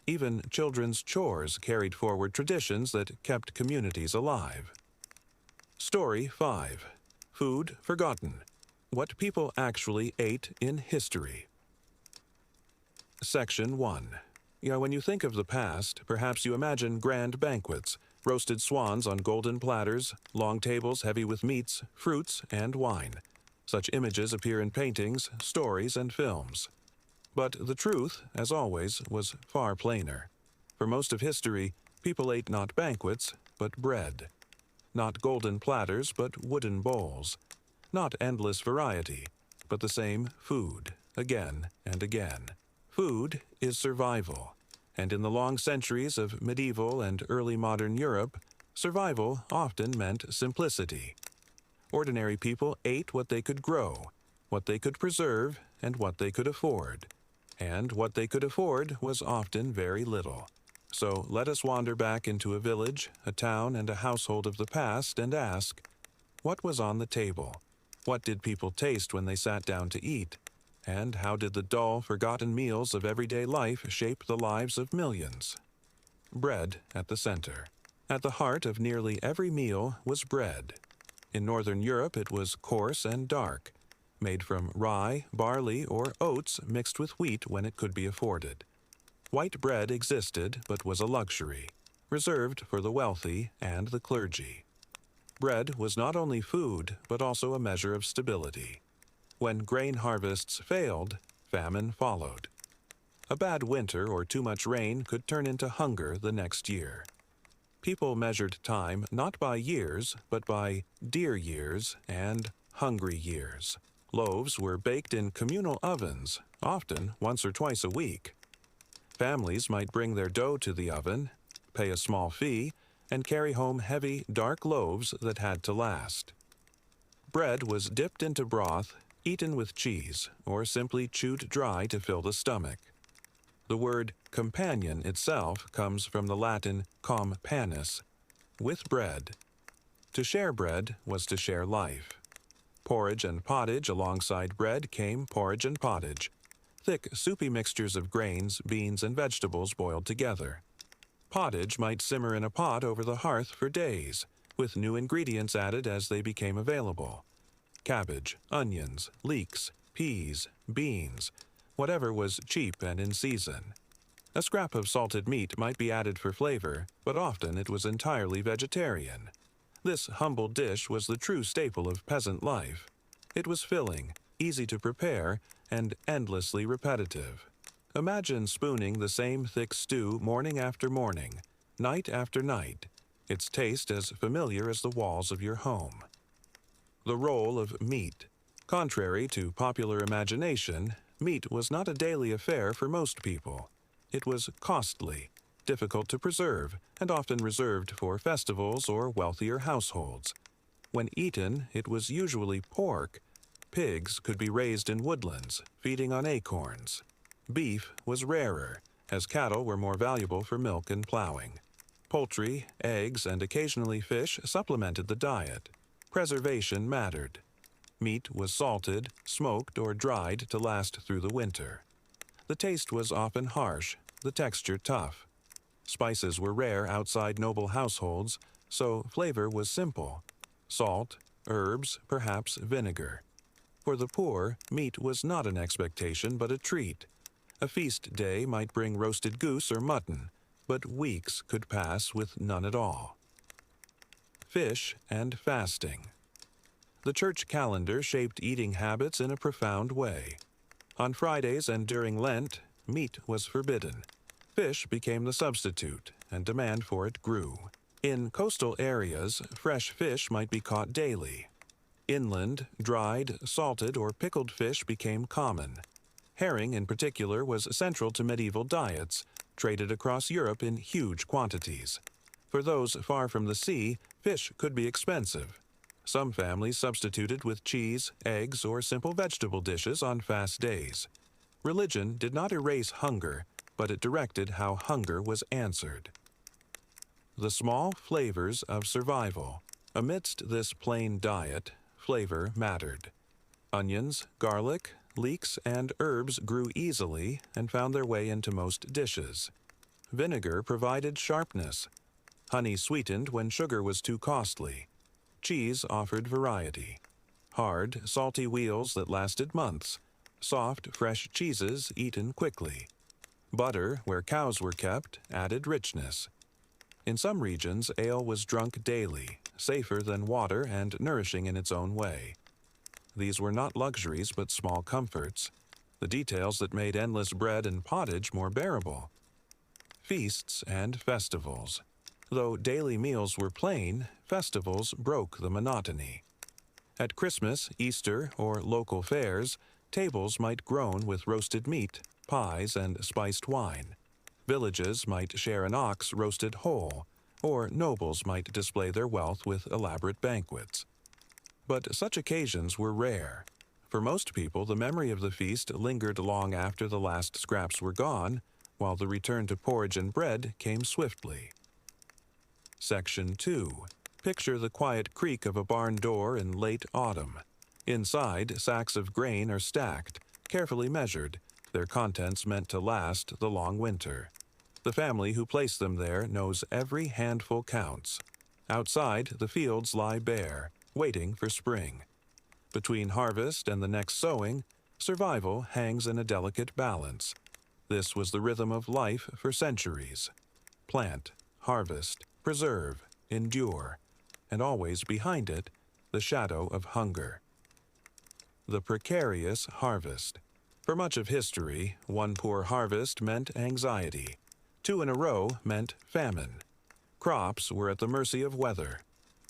Even children's chores carried forward traditions that kept communities alive. Story 5. Food Forgotten. What people actually ate in history. Section 1. When you think of the past, perhaps you imagine grand banquets, roasted swans on golden platters, long tables heavy with meats, fruits, and wine. Such images appear in paintings, stories, and films. But the truth, as always, was far plainer. For most of history, people ate not banquets, but bread. Not golden platters, but wooden bowls. Not endless variety, but the same food, again and again. Food is survival, and in the long centuries of medieval and early modern Europe, survival often meant simplicity. Ordinary people ate what they could grow, what they could preserve, and what they could afford. And what they could afford was often very little. So let us wander back into a village, a town, and a household of the past and ask, what was on the table? What did people taste when they sat down to eat? And how did the dull, forgotten meals of everyday life shape the lives of millions? Bread at the center. At the heart of nearly every meal was bread. In Northern Europe it was coarse and dark, made from rye, barley, or oats mixed with wheat when it could be afforded. White bread existed but was a luxury, reserved for the wealthy and the clergy. Bread was not only food, but also a measure of stability. When grain harvests failed, famine followed. A bad winter or too much rain could turn into hunger the next year. People measured time not by years, but by dear years and hungry years. Loaves were baked in communal ovens, often once or twice a week. Families might bring their dough to the oven, pay a small fee, and carry home heavy, dark loaves that had to last. Bread was dipped into broth, eaten with cheese, or simply chewed dry to fill the stomach. The word companion itself comes from the Latin com panis, with bread. To share bread was to share life. Porridge and pottage alongside bread came porridge and pottage, thick, soupy mixtures of grains, beans, and vegetables boiled together. Pottage might simmer in a pot over the hearth for days, with new ingredients added as they became available. Cabbage, onions, leeks, peas, beans, whatever was cheap and in season. A scrap of salted meat might be added for flavor, but often it was entirely vegetarian. This humble dish was the true staple of peasant life. It was filling, easy to prepare, and endlessly repetitive. Imagine spooning the same thick stew morning after morning, night after night. its taste as familiar as the walls of your home. The role of meat. Contrary to popular imagination, meat was not a daily affair for most people. It was costly, difficult to preserve, and often reserved for festivals or wealthier households. When eaten, it was usually pork. Pigs could be raised in woodlands, feeding on acorns. Beef was rarer, as cattle were more valuable for milk and plowing. Poultry, eggs, and occasionally fish supplemented the diet. Preservation mattered. Meat was salted, smoked, or dried to last through the winter. The taste was often harsh, the texture tough. Spices were rare outside noble households, so flavor was simple. Salt, herbs, perhaps vinegar. For the poor, meat was not an expectation but a treat. A feast day might bring roasted goose or mutton, but weeks could pass with none at all. Fish and fasting. The church calendar shaped eating habits in a profound way. On Fridays and during Lent, meat was forbidden. Fish became the substitute, and demand for it grew. In coastal areas, fresh fish might be caught daily. Inland, dried, salted, or pickled fish became common. Herring, in particular, was central to medieval diets, traded across Europe in huge quantities. For those far from the sea, fish could be expensive. Some families substituted with cheese, eggs, or simple vegetable dishes on fast days. Religion did not erase hunger, but it directed how hunger was answered. The small flavors of survival. Amidst this plain diet, flavor mattered. Onions, garlic, leeks, and herbs grew easily and found their way into most dishes. Vinegar provided sharpness. Honey sweetened when sugar was too costly. Cheese offered variety. Hard, salty wheels that lasted months. Soft, fresh cheeses eaten quickly. Butter, where cows were kept, added richness. In some regions, ale was drunk daily, safer than water and nourishing in its own way. These were not luxuries but small comforts, the details that made endless bread and pottage more bearable. Feasts and festivals. Though daily meals were plain, festivals broke the monotony. At Christmas, Easter, or local fairs, tables might groan with roasted meat, pies, and spiced wine. Villages might share an ox roasted whole, or nobles might display their wealth with elaborate banquets. But such occasions were rare. For most people, the memory of the feast lingered long after the last scraps were gone, while the return to porridge and bread came swiftly. Section 2. Picture the quiet creak of a barn door in late autumn. Inside, sacks of grain are stacked, carefully measured, their contents meant to last the long winter. The family who placed them there knows every handful counts. Outside, the fields lie bare, waiting for spring. Between harvest and the next sowing, survival hangs in a delicate balance. This was the rhythm of life for centuries. Plant, harvest, preserve, endure, and always behind it, the shadow of hunger. The precarious harvest. For much of history, one poor harvest meant anxiety. 2 in a row meant famine. Crops were at the mercy of weather.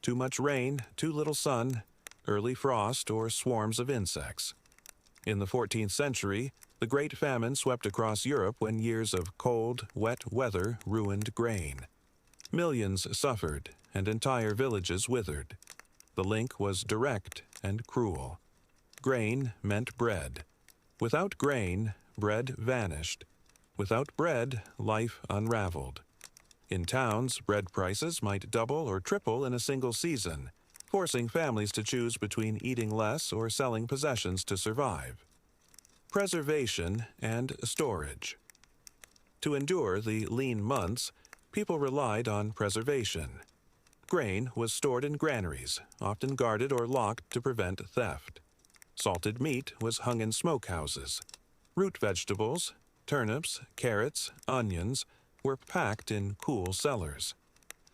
Too much rain, too little sun, early frost, or swarms of insects. In the 14th century, the Great Famine swept across Europe when years of cold, wet weather ruined grain. Millions suffered, and entire villages withered. The link was direct and cruel. Grain meant bread. Without grain, bread vanished. Without bread, life unraveled. In towns, bread prices might double or triple in a single season, forcing families to choose between eating less or selling possessions to survive. Preservation and storage. To endure the lean months, people relied on preservation. Grain was stored in granaries, often guarded or locked to prevent theft. Salted meat was hung in smokehouses. Root vegetables, turnips, carrots, onions, were packed in cool cellars.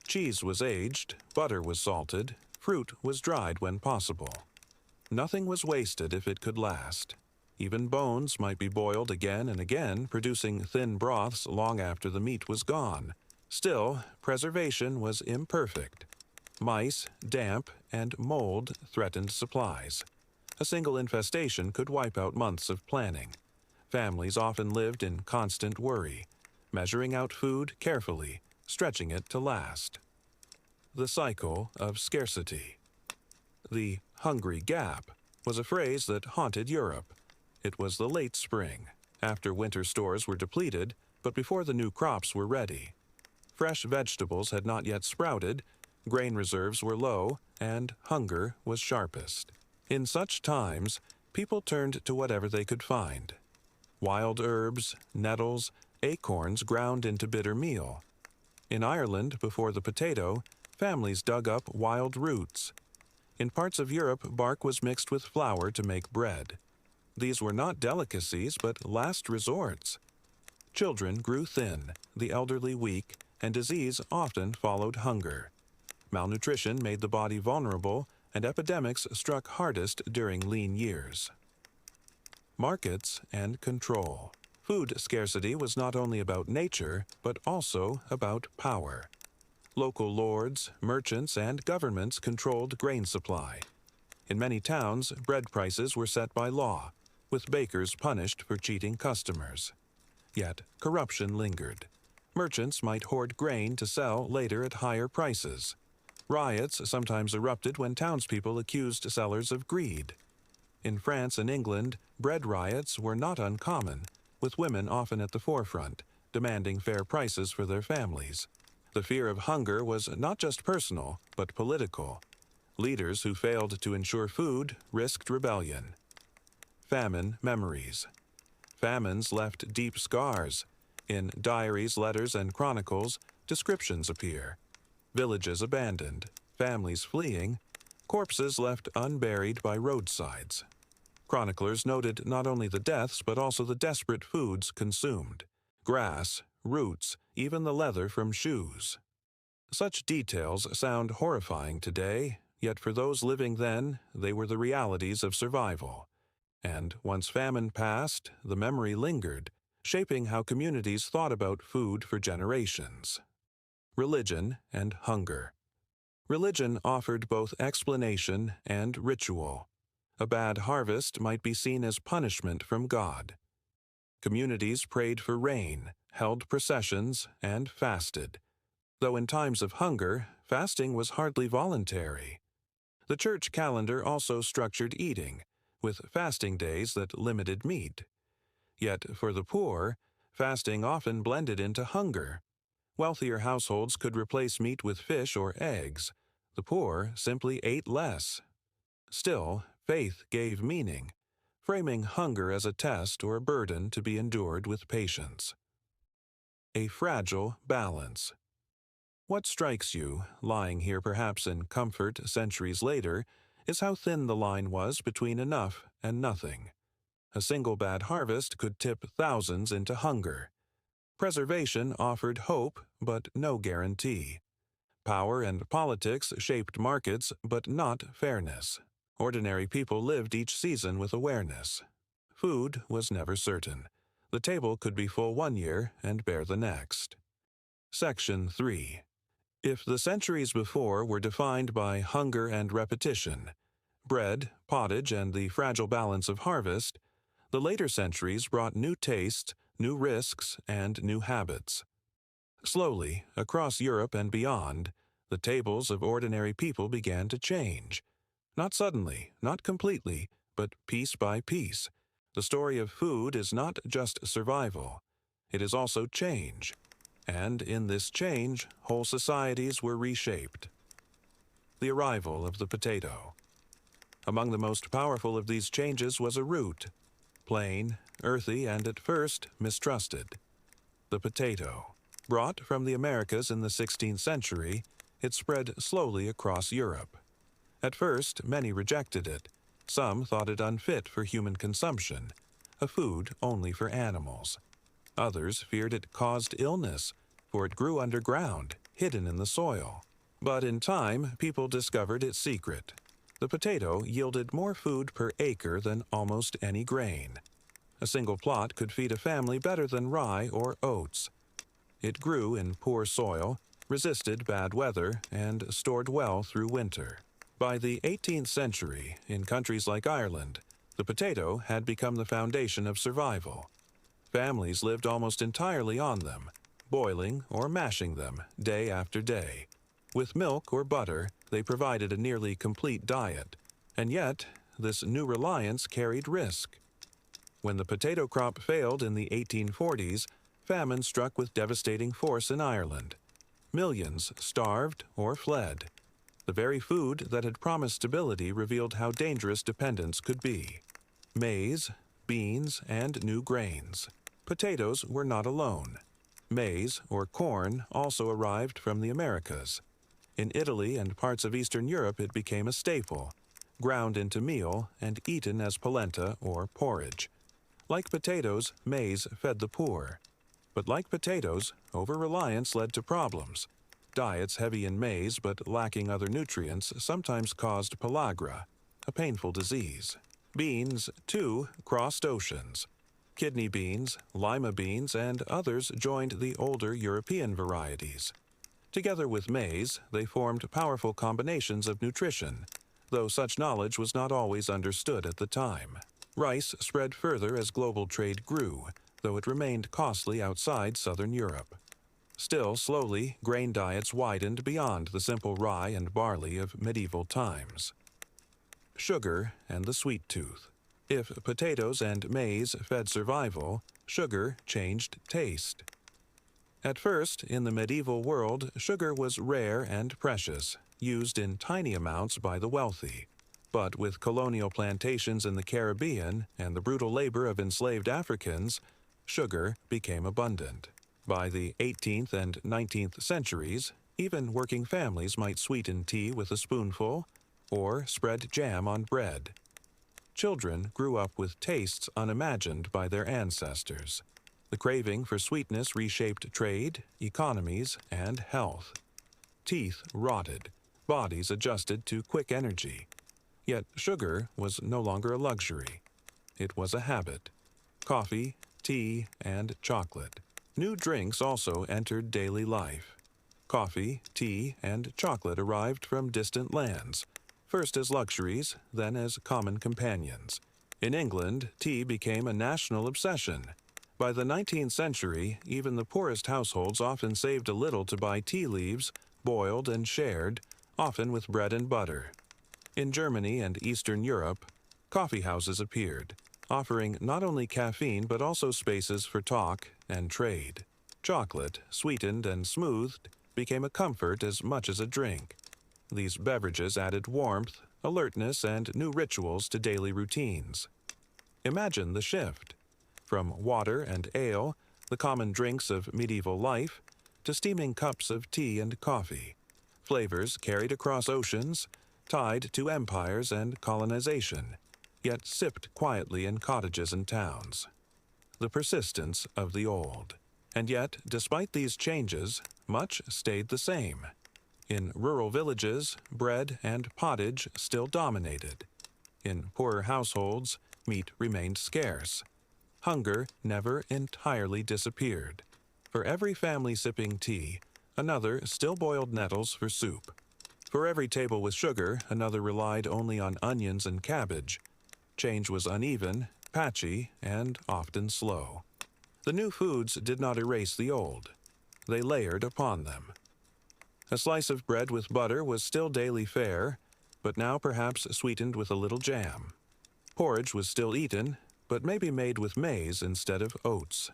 Cheese was aged, butter was salted, fruit was dried when possible. Nothing was wasted if it could last. Even bones might be boiled again and again, producing thin broths long after the meat was gone. Still, preservation was imperfect. Mice, damp, and mold threatened supplies. A single infestation could wipe out months of planning. Families often lived in constant worry, measuring out food carefully, stretching it to last. The cycle of scarcity. The "hungry gap" was a phrase that haunted Europe. It was the late spring, after winter stores were depleted, but before the new crops were ready. Fresh vegetables had not yet sprouted, grain reserves were low, and hunger was sharpest. In such times, people turned to whatever they could find. Wild herbs, nettles, acorns ground into bitter meal. In Ireland, before the potato, families dug up wild roots. In parts of Europe, bark was mixed with flour to make bread. These were not delicacies, but last resorts. Children grew thin, the elderly weak, and disease often followed hunger. Malnutrition made the body vulnerable, and epidemics struck hardest during lean years. Markets and control. Food scarcity was not only about nature, but also about power. Local lords, merchants, and governments controlled grain supply. In many towns, bread prices were set by law, with bakers punished for cheating customers. Yet, corruption lingered. Merchants might hoard grain to sell later at higher prices. Riots sometimes erupted when townspeople accused sellers of greed. In France and England, bread riots were not uncommon, with women often at the forefront, demanding fair prices for their families. The fear of hunger was not just personal, but political. Leaders who failed to ensure food risked rebellion. Famine memories. Famines left deep scars. In diaries, letters, and chronicles, descriptions appear. Villages abandoned, families fleeing, corpses left unburied by roadsides. Chroniclers noted not only the deaths but also the desperate foods consumed: grass, roots, even the leather from shoes. Such details sound horrifying today, yet for those living then, they were the realities of survival. And once famine passed, the memory lingered, shaping how communities thought about food for generations. Religion and hunger. Religion offered both explanation and ritual. A bad harvest might be seen as punishment from God. Communities prayed for rain, held processions, and fasted. Though in times of hunger, fasting was hardly voluntary. The church calendar also structured eating, with fasting days that limited meat. Yet for the poor, fasting often blended into hunger. Wealthier households could replace meat with fish or eggs. The poor simply ate less. Still, faith gave meaning, framing hunger as a test or a burden to be endured with patience. A fragile balance. What strikes you, lying here perhaps in comfort centuries later, is how thin the line was between enough and nothing. A single bad harvest could tip thousands into hunger. Preservation offered hope, but no guarantee. Power and politics shaped markets, but not fairness. Ordinary people lived each season with awareness. Food was never certain. The table could be full one year and bare the next. Section 3. If the centuries before were defined by hunger and repetition, bread, pottage, and the fragile balance of harvest, the later centuries brought new tastes, new risks, and new habits. Slowly, across Europe and beyond, the tables of ordinary people began to change. Not suddenly, not completely, but piece by piece. The story of food is not just survival. It is also change. And in this change, whole societies were reshaped. The arrival of the potato. Among the most powerful of these changes was a root. Plain, earthy, and at first mistrusted. The potato. Brought from the Americas in the 16th century, it spread slowly across Europe. At first, many rejected it. Some thought it unfit for human consumption, a food only for animals. Others feared it caused illness, for it grew underground, hidden in the soil. But in time, people discovered its secret. The potato yielded more food per acre than almost any grain. A single plot could feed a family better than rye or oats. It grew in poor soil, resisted bad weather, and stored well through winter. By the 18th century, in countries like Ireland, the potato had become the foundation of survival. Families lived almost entirely on them, boiling or mashing them day after day. With milk or butter, they provided a nearly complete diet, and yet this new reliance carried risk. When the potato crop failed in the 1840s, famine struck with devastating force in Ireland. Millions starved or fled. The very food that had promised stability revealed how dangerous dependence could be. Maize, beans, and new grains. Potatoes were not alone. Maize, or corn, also arrived from the Americas. In Italy and parts of Eastern Europe it became a staple, ground into meal and eaten as polenta or porridge. Like potatoes, maize fed the poor. But like potatoes, over-reliance led to problems. Diets heavy in maize but lacking other nutrients sometimes caused pellagra, a painful disease. Beans, too, crossed oceans. Kidney beans, lima beans, and others joined the older European varieties. Together with maize, they formed powerful combinations of nutrition, though such knowledge was not always understood at the time. Rice spread further as global trade grew, though it remained costly outside southern Europe. Still, slowly, grain diets widened beyond the simple rye and barley of medieval times. Sugar and the sweet tooth. If potatoes and maize fed survival, sugar changed taste. At first, in the medieval world, sugar was rare and precious, used in tiny amounts by the wealthy. But with colonial plantations in the Caribbean and the brutal labor of enslaved Africans, sugar became abundant. By the 18th and 19th centuries, even working families might sweeten tea with a spoonful or spread jam on bread. Children grew up with tastes unimagined by their ancestors. The craving for sweetness reshaped trade, economies, and health. Teeth rotted, bodies adjusted to quick energy. Yet sugar was no longer a luxury. It was a habit. Coffee, tea, and chocolate. New drinks also entered daily life. Coffee, tea, and chocolate arrived from distant lands, first as luxuries, then as common companions. In England, tea became a national obsession. By the 19th century, even the poorest households often saved a little to buy tea leaves, boiled and shared, often with bread and butter. In Germany and Eastern Europe, coffee houses appeared, offering not only caffeine but also spaces for talk and trade. Chocolate, sweetened and smoothed, became a comfort as much as a drink. These beverages added warmth, alertness, and new rituals to daily routines. Imagine the shift. From water and ale, the common drinks of medieval life, to steaming cups of tea and coffee. Flavors carried across oceans, tied to empires and colonization, yet sipped quietly in cottages and towns. The persistence of the old. And yet, despite these changes, much stayed the same. In rural villages, bread and pottage still dominated. In poorer households, meat remained scarce. Hunger never entirely disappeared. For every family sipping tea, another still boiled nettles for soup. For every table with sugar, another relied only on onions and cabbage. Change was uneven, patchy, and often slow. The new foods did not erase the old. They layered upon them. A slice of bread with butter was still daily fare, but now perhaps sweetened with a little jam. Porridge was still eaten, but maybe made with maize instead of oats.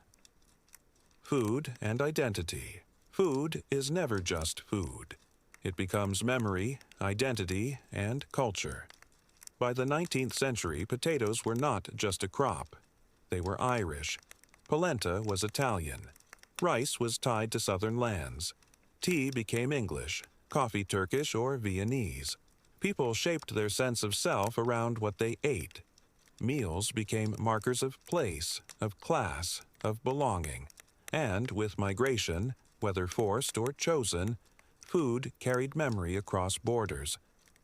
Food and identity. Food is never just food. It becomes memory, identity, and culture. By the 19th century, potatoes were not just a crop. They were Irish. Polenta was Italian. Rice was tied to southern lands. Tea became English, coffee Turkish or Viennese. People shaped their sense of self around what they ate. Meals became markers of place, of class, of belonging. And with migration, whether forced or chosen, food carried memory across borders.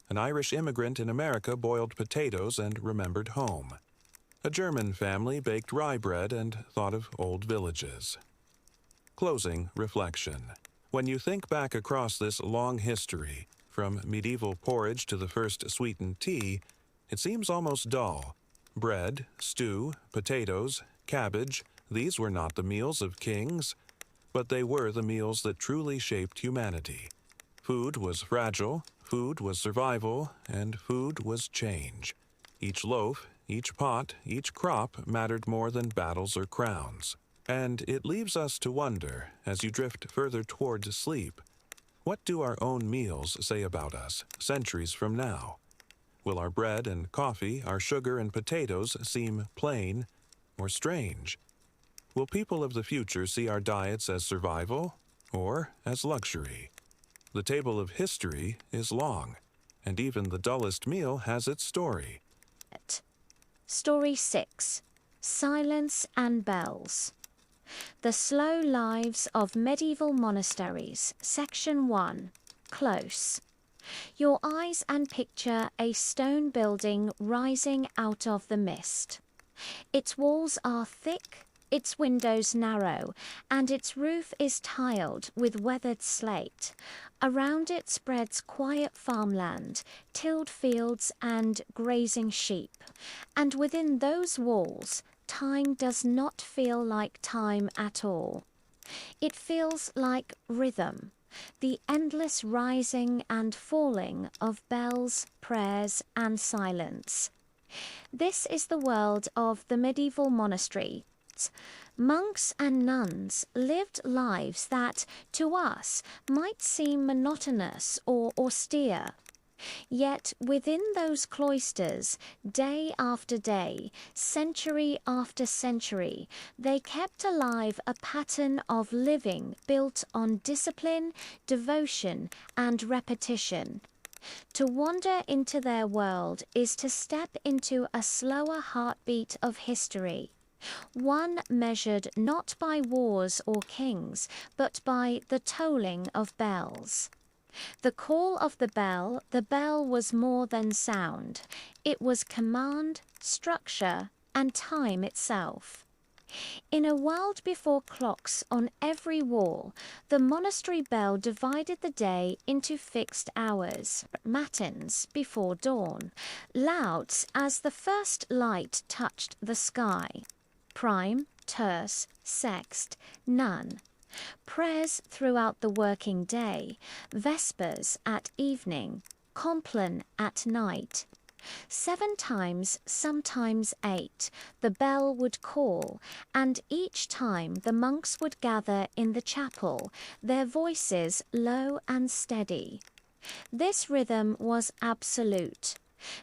An Irish immigrant in America boiled potatoes and remembered home. A German family baked rye bread and thought of old villages. Closing reflection. When you think back across this long history, from medieval porridge to the first sweetened tea, it seems almost dull. Bread, stew, potatoes, cabbage, these were not the meals of kings, but they were the meals that truly shaped humanity. Food was fragile, food was survival, and food was change. Each loaf, each pot, each crop mattered more than battles or crowns. And it leaves us to wonder, as you drift further toward sleep, what do our own meals say about us centuries from now? Will our bread and coffee, our sugar and potatoes seem plain or strange? Will people of the future see our diets as survival or as luxury? The table of history is long, and even the dullest meal has its story. Story 6. Silence and Bells. The Slow Lives of Medieval Monasteries, Section 1. Close. Your eyes and picture a stone building rising out of the mist. Its walls are thick, its windows narrow, and its roof is tiled with weathered slate. Around it spreads quiet farmland, tilled fields and grazing sheep. And within those walls, time does not feel like time at all. It feels like rhythm, the endless rising and falling of bells, prayers, and silence. This is the world of the medieval monastery. Monks and nuns lived lives that, to us, might seem monotonous or austere. Yet within those cloisters, day after day, century after century, they kept alive a pattern of living built on discipline, devotion, and repetition. To wander into their world is to step into a slower heartbeat of history, one measured not by wars or kings, but by the tolling of bells. The call of the bell was more than sound. It was command, structure, and time itself. In a world before clocks on every wall, the monastery bell divided the day into fixed hours, matins before dawn, louds as the first light touched the sky, prime, terce, sext, none. Prayers throughout the working day, vespers at evening, compline at night. 7 times, sometimes 8, the bell would call, and each time the monks would gather in the chapel, their voices low and steady. This rhythm was absolute.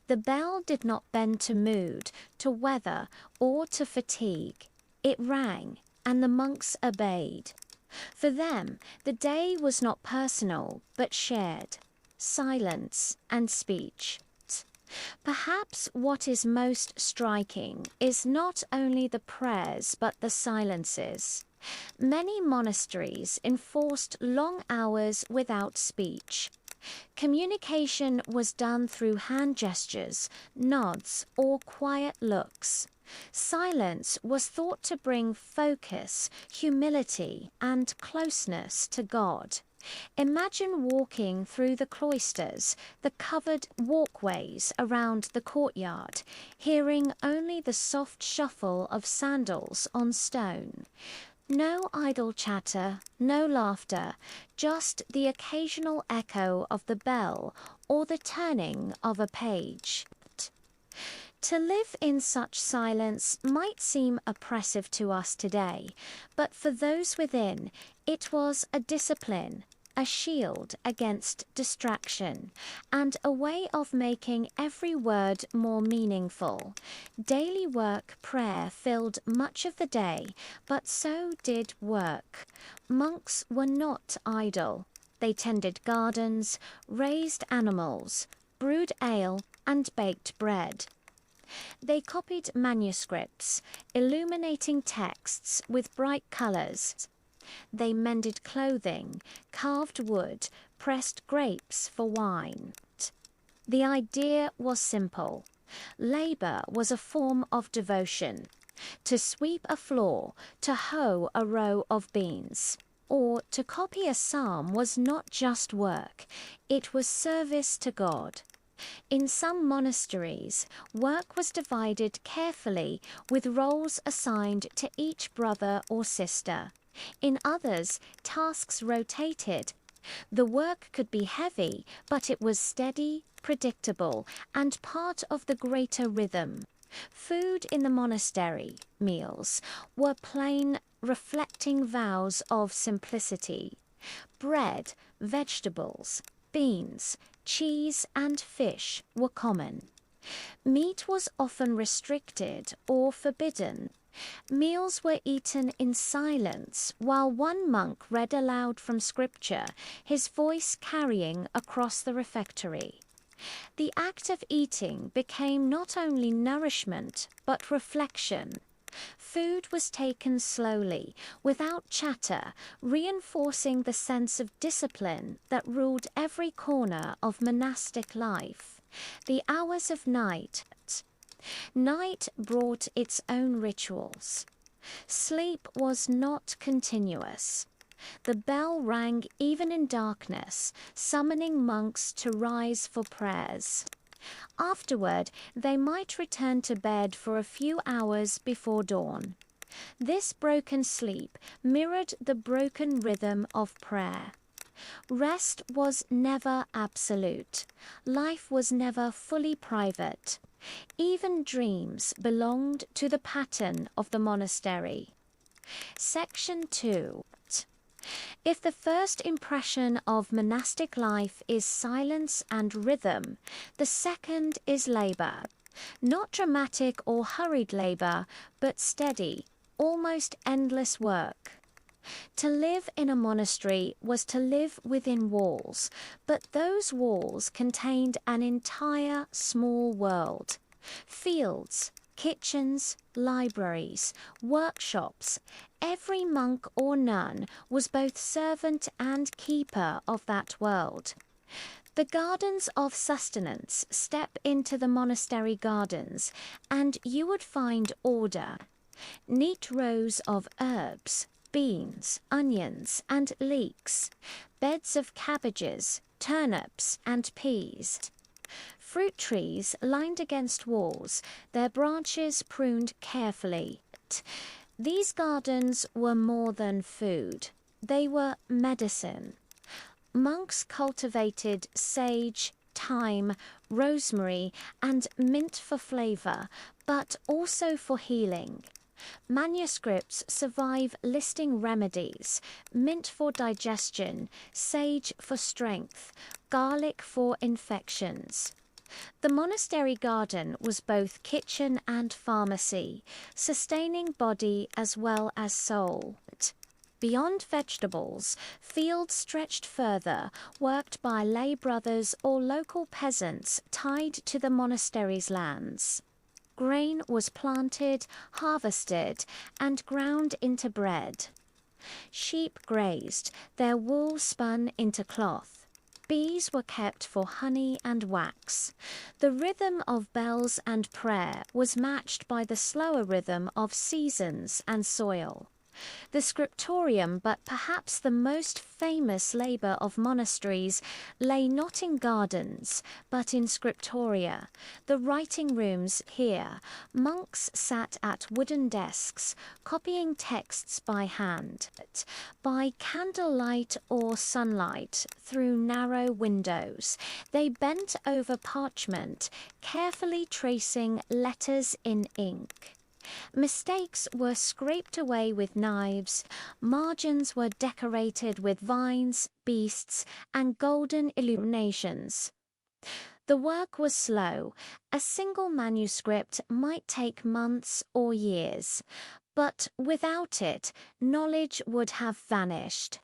The bell did not bend to mood, to weather, or to fatigue. It rang, and the monks obeyed. For them, the day was not personal, but shared. Silence and speech. Perhaps what is most striking is not only the prayers but the silences. Many monasteries enforced long hours without speech. Communication was done through hand gestures, nods, or quiet looks. Silence was thought to bring focus, humility, and closeness to God. Imagine walking through the cloisters, the covered walkways around the courtyard, hearing only the soft shuffle of sandals on stone. No idle chatter, no laughter, just the occasional echo of the bell or the turning of a page. To live in such silence might seem oppressive to us today, but for those within, it was a discipline, a shield against distraction, and a way of making every word more meaningful. Daily work prayer filled much of the day, but so did work. Monks were not idle. They tended gardens, raised animals, brewed ale, and baked bread. They copied manuscripts, illuminating texts with bright colours. They mended clothing, carved wood, pressed grapes for wine. The idea was simple. Labour was a form of devotion. To sweep a floor, to hoe a row of beans, or to copy a psalm was not just work, it was service to God. In some monasteries, work was divided carefully with roles assigned to each brother or sister. In others, tasks rotated. The work could be heavy, but it was steady, predictable, and part of the greater rhythm. Food in the monastery, meals, were plain, reflecting vows of simplicity. Bread, vegetables, beans, cheese, and fish were common. Meat was often restricted or forbidden. Meals were eaten in silence while one monk read aloud from scripture, his voice carrying across the refectory. The act of eating became not only nourishment but reflection. Food was taken slowly, without chatter, reinforcing the sense of discipline that ruled every corner of monastic life. The hours of night. Night brought its own rituals. Sleep was not continuous. The bell rang even in darkness, summoning monks to rise for prayers. Afterward, they might return to bed for a few hours before dawn. This broken sleep mirrored the broken rhythm of prayer. Rest was never absolute. Life was never fully private. Even dreams belonged to the pattern of the monastery. Section 2. If the first impression of monastic life is silence and rhythm, the second is labor. Not dramatic or hurried labor, but steady, almost endless work. To live in a monastery was to live within walls, but those walls contained an entire small world. Fields, kitchens, libraries, workshops. Every monk or nun was both servant and keeper of that world. The gardens of sustenance step into the monastery gardens, and you would find order. Neat rows of herbs, beans, onions, and leeks, beds of cabbages, turnips, and peas. Fruit trees lined against walls, their branches pruned carefully. These gardens were more than food. They were medicine. Monks cultivated sage, thyme, rosemary, and mint for flavor, but also for healing. Manuscripts survive listing remedies: mint for digestion, sage for strength, garlic for infections. The monastery garden was both kitchen and pharmacy, sustaining body as well as soul. Beyond vegetables, fields stretched further, worked by lay brothers or local peasants tied to the monastery's lands. Grain was planted, harvested, and ground into bread. Sheep grazed, their wool spun into cloth. Bees were kept for honey and wax. The rhythm of bells and prayer was matched by the slower rhythm of seasons and soil. The scriptorium, but perhaps the most famous labour of monasteries, lay not in gardens, but in scriptoria, the writing rooms here. Monks sat at wooden desks, copying texts by hand, by candlelight or sunlight, through narrow windows. They bent over parchment, carefully tracing letters in ink. Mistakes were scraped away with knives, margins were decorated with vines, beasts, and golden illuminations. The work was slow. A single manuscript might take months or years, but without it, knowledge would have vanished.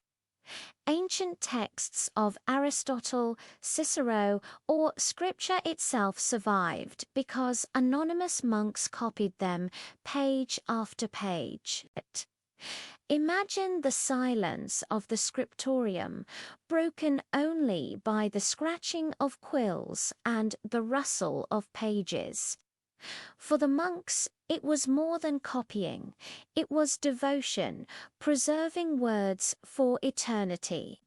Ancient texts of Aristotle, Cicero, or scripture itself survived because anonymous monks copied them page after page. Imagine the silence of the scriptorium, broken only by the scratching of quills and the rustle of pages. For the monks, it was more than copying, it was devotion, preserving words for eternity.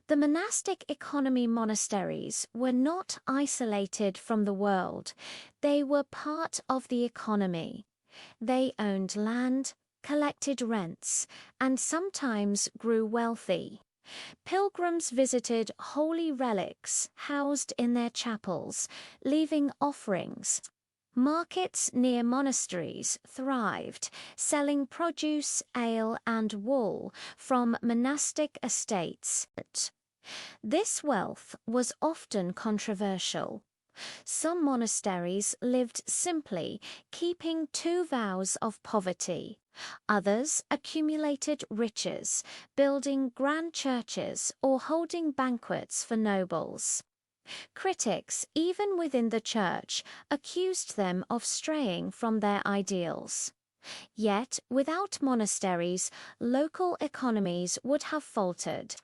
The monastic economy monasteries were not isolated from the world, they were part of the economy. They owned land, collected rents, and sometimes grew wealthy. Pilgrims visited holy relics housed in their chapels, leaving offerings. Markets near monasteries thrived, selling produce, ale, and wool from monastic estates. This wealth was often controversial. Some monasteries lived simply, keeping 2 vows of poverty. Others accumulated riches, building grand churches or holding banquets for nobles. Critics, even within the church, accused them of straying from their ideals. Yet, without monasteries, local economies would have faltered.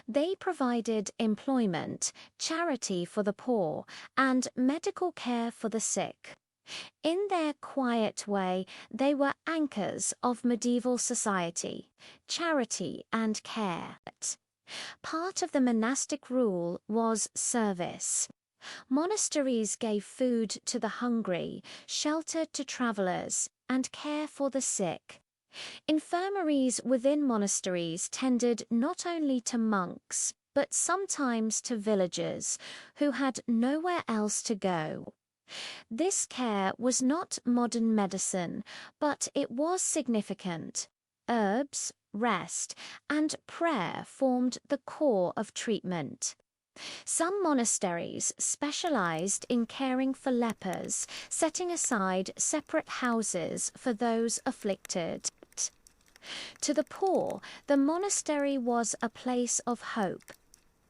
They provided employment, charity for the poor, and medical care for the sick. In their quiet way, they were anchors of medieval society, charity and care. Part of the monastic rule was service. Monasteries gave food to the hungry, shelter to travelers, and care for the sick. Infirmaries within monasteries tended not only to monks, but sometimes to villagers who had nowhere else to go. This care was not modern medicine, but it was significant. Herbs, rest, and prayer formed the core of treatment. Some monasteries specialized in caring for lepers, setting aside separate houses for those afflicted. To the poor, the monastery was a place of hope.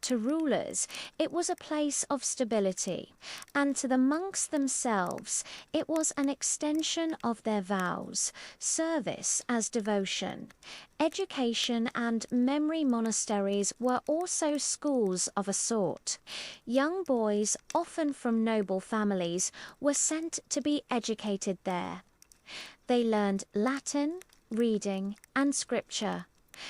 To rulers, it was a place of stability, and to the monks themselves, it was an extension of their vows, service as devotion. Education and memory monasteries were also schools of a sort. Young boys, often from noble families, were sent to be educated there. They learned Latin, reading, and scripture.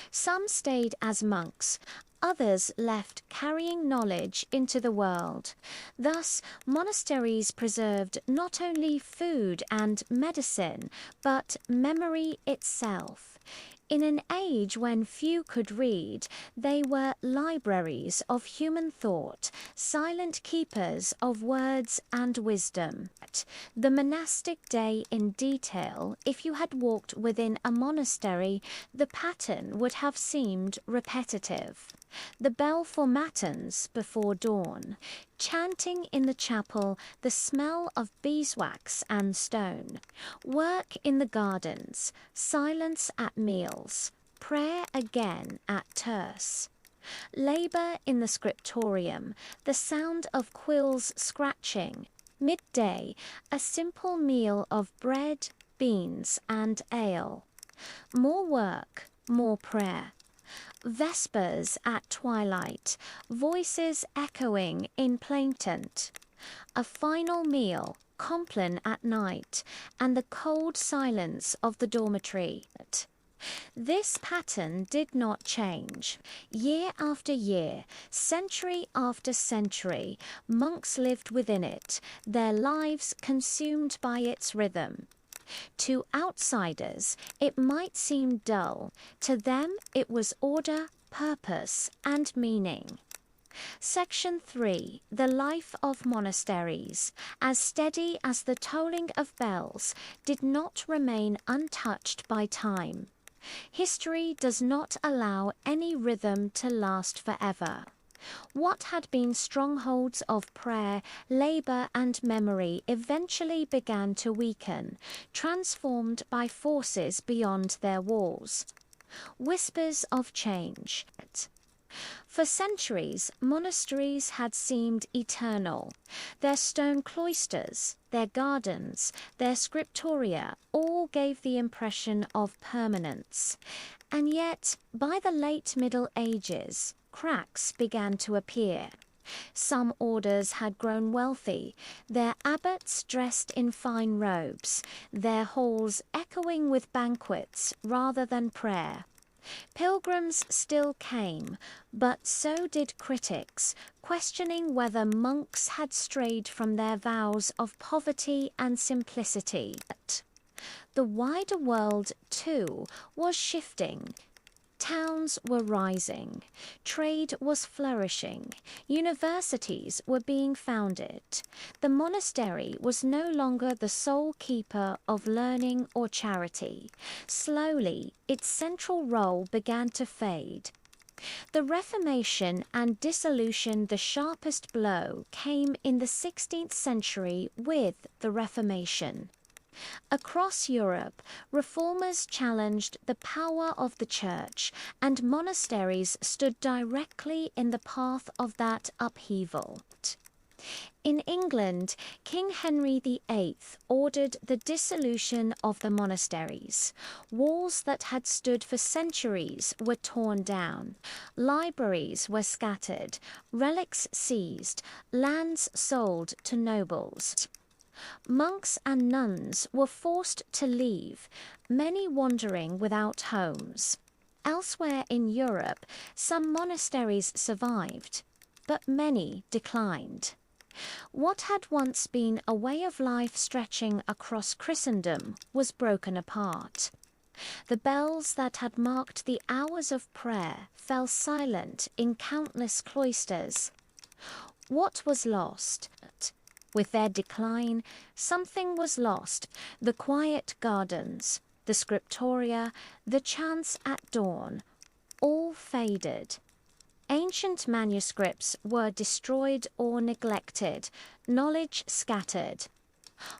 Some stayed as monks, others left carrying knowledge into the world. Thus, monasteries preserved not only food and medicine, but memory itself. In an age when few could read, they were libraries of human thought, silent keepers of words and wisdom. The monastic day in detail, if you had walked within a monastery, the pattern would have seemed repetitive. The bell for matins before dawn, chanting in the chapel, the smell of beeswax and stone, work in the gardens, silence at meals, prayer again at terce. Labour in the scriptorium, the sound of quills scratching, midday, a simple meal of bread, beans and ale. More work, more prayer. Vespers at twilight, voices echoing in plaintant. A final meal, compline at night, and the cold silence of the dormitory. This pattern did not change. Year after year, century after century, monks lived within it, their lives consumed by its rhythm. To outsiders, it might seem dull. To them, it was order, purpose, and meaning. Section 3. The life of monasteries, as steady as the tolling of bells, did not remain untouched by time. History does not allow any rhythm to last forever. What had been strongholds of prayer, labour and memory eventually began to weaken, transformed by forces beyond their walls. Whispers of change. For centuries, monasteries had seemed eternal. Their stone cloisters, their gardens, their scriptoria all gave the impression of permanence. And yet, by the late Middle Ages, cracks began to appear. Some orders had grown wealthy, their abbots dressed in fine robes, their halls echoing with banquets rather than prayer. Pilgrims still came, but so did critics, questioning whether monks had strayed from their vows of poverty and simplicity. The wider world, too, was shifting. Towns were rising, trade was flourishing, universities were being founded. The monastery was no longer the sole keeper of learning or charity. Slowly, its central role began to fade. The Reformation and dissolution, the sharpest blow, came in the 16th century with the Reformation. Across Europe, reformers challenged the power of the church, and monasteries stood directly in the path of that upheaval. In England, King Henry VIII ordered the dissolution of the monasteries. Walls that had stood for centuries were torn down, libraries were scattered, relics seized, lands sold to nobles. Monks and nuns were forced to leave, many wandering without homes. Elsewhere in Europe, some monasteries survived, but many declined. What had once been a way of life stretching across Christendom was broken apart. The bells that had marked the hours of prayer fell silent in countless cloisters. What was lost? With their decline, something was lost: the quiet gardens, the scriptoria, the chants at dawn, all faded. Ancient manuscripts were destroyed or neglected, knowledge scattered.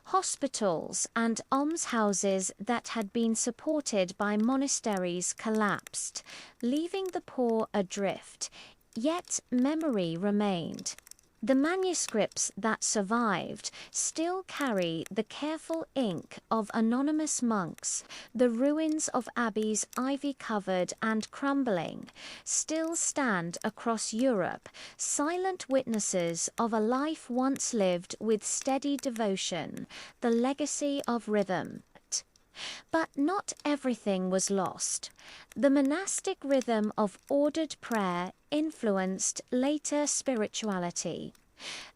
Hospitals and almshouses that had been supported by monasteries collapsed, leaving the poor adrift, yet memory remained. The manuscripts that survived still carry the careful ink of anonymous monks. The ruins of abbeys, ivy-covered and crumbling, still stand across Europe, silent witnesses of a life once lived with steady devotion, the legacy of rhythm. But not everything was lost. The monastic rhythm of ordered prayer influenced later spirituality.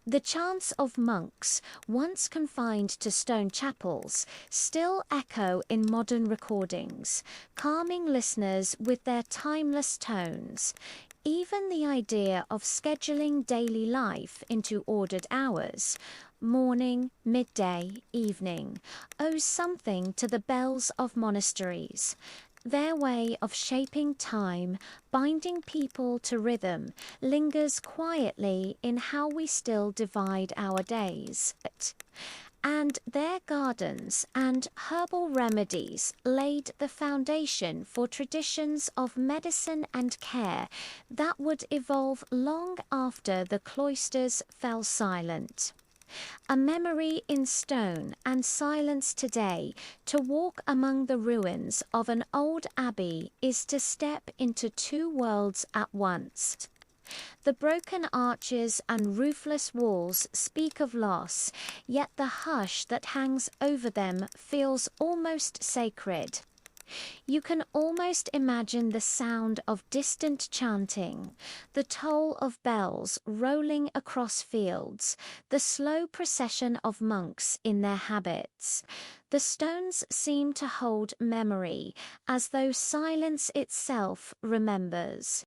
The chants of monks, once confined to stone chapels, still echo in modern recordings, calming listeners with their timeless tones. Even the idea of scheduling daily life into ordered hours, morning, midday, evening, owes something to the bells of monasteries. Their way of shaping time, binding people to rhythm, lingers quietly in how we still divide our days. And their gardens and herbal remedies laid the foundation for traditions of medicine and care that would evolve long after the cloisters fell silent. A memory in stone and silence today. To walk among the ruins of an old abbey is to step into two worlds at once. The broken arches and roofless walls speak of loss, yet the hush that hangs over them feels almost sacred. You can almost imagine the sound of distant chanting, the toll of bells rolling across fields, the slow procession of monks in their habits. The stones seem to hold memory, as though silence itself remembers.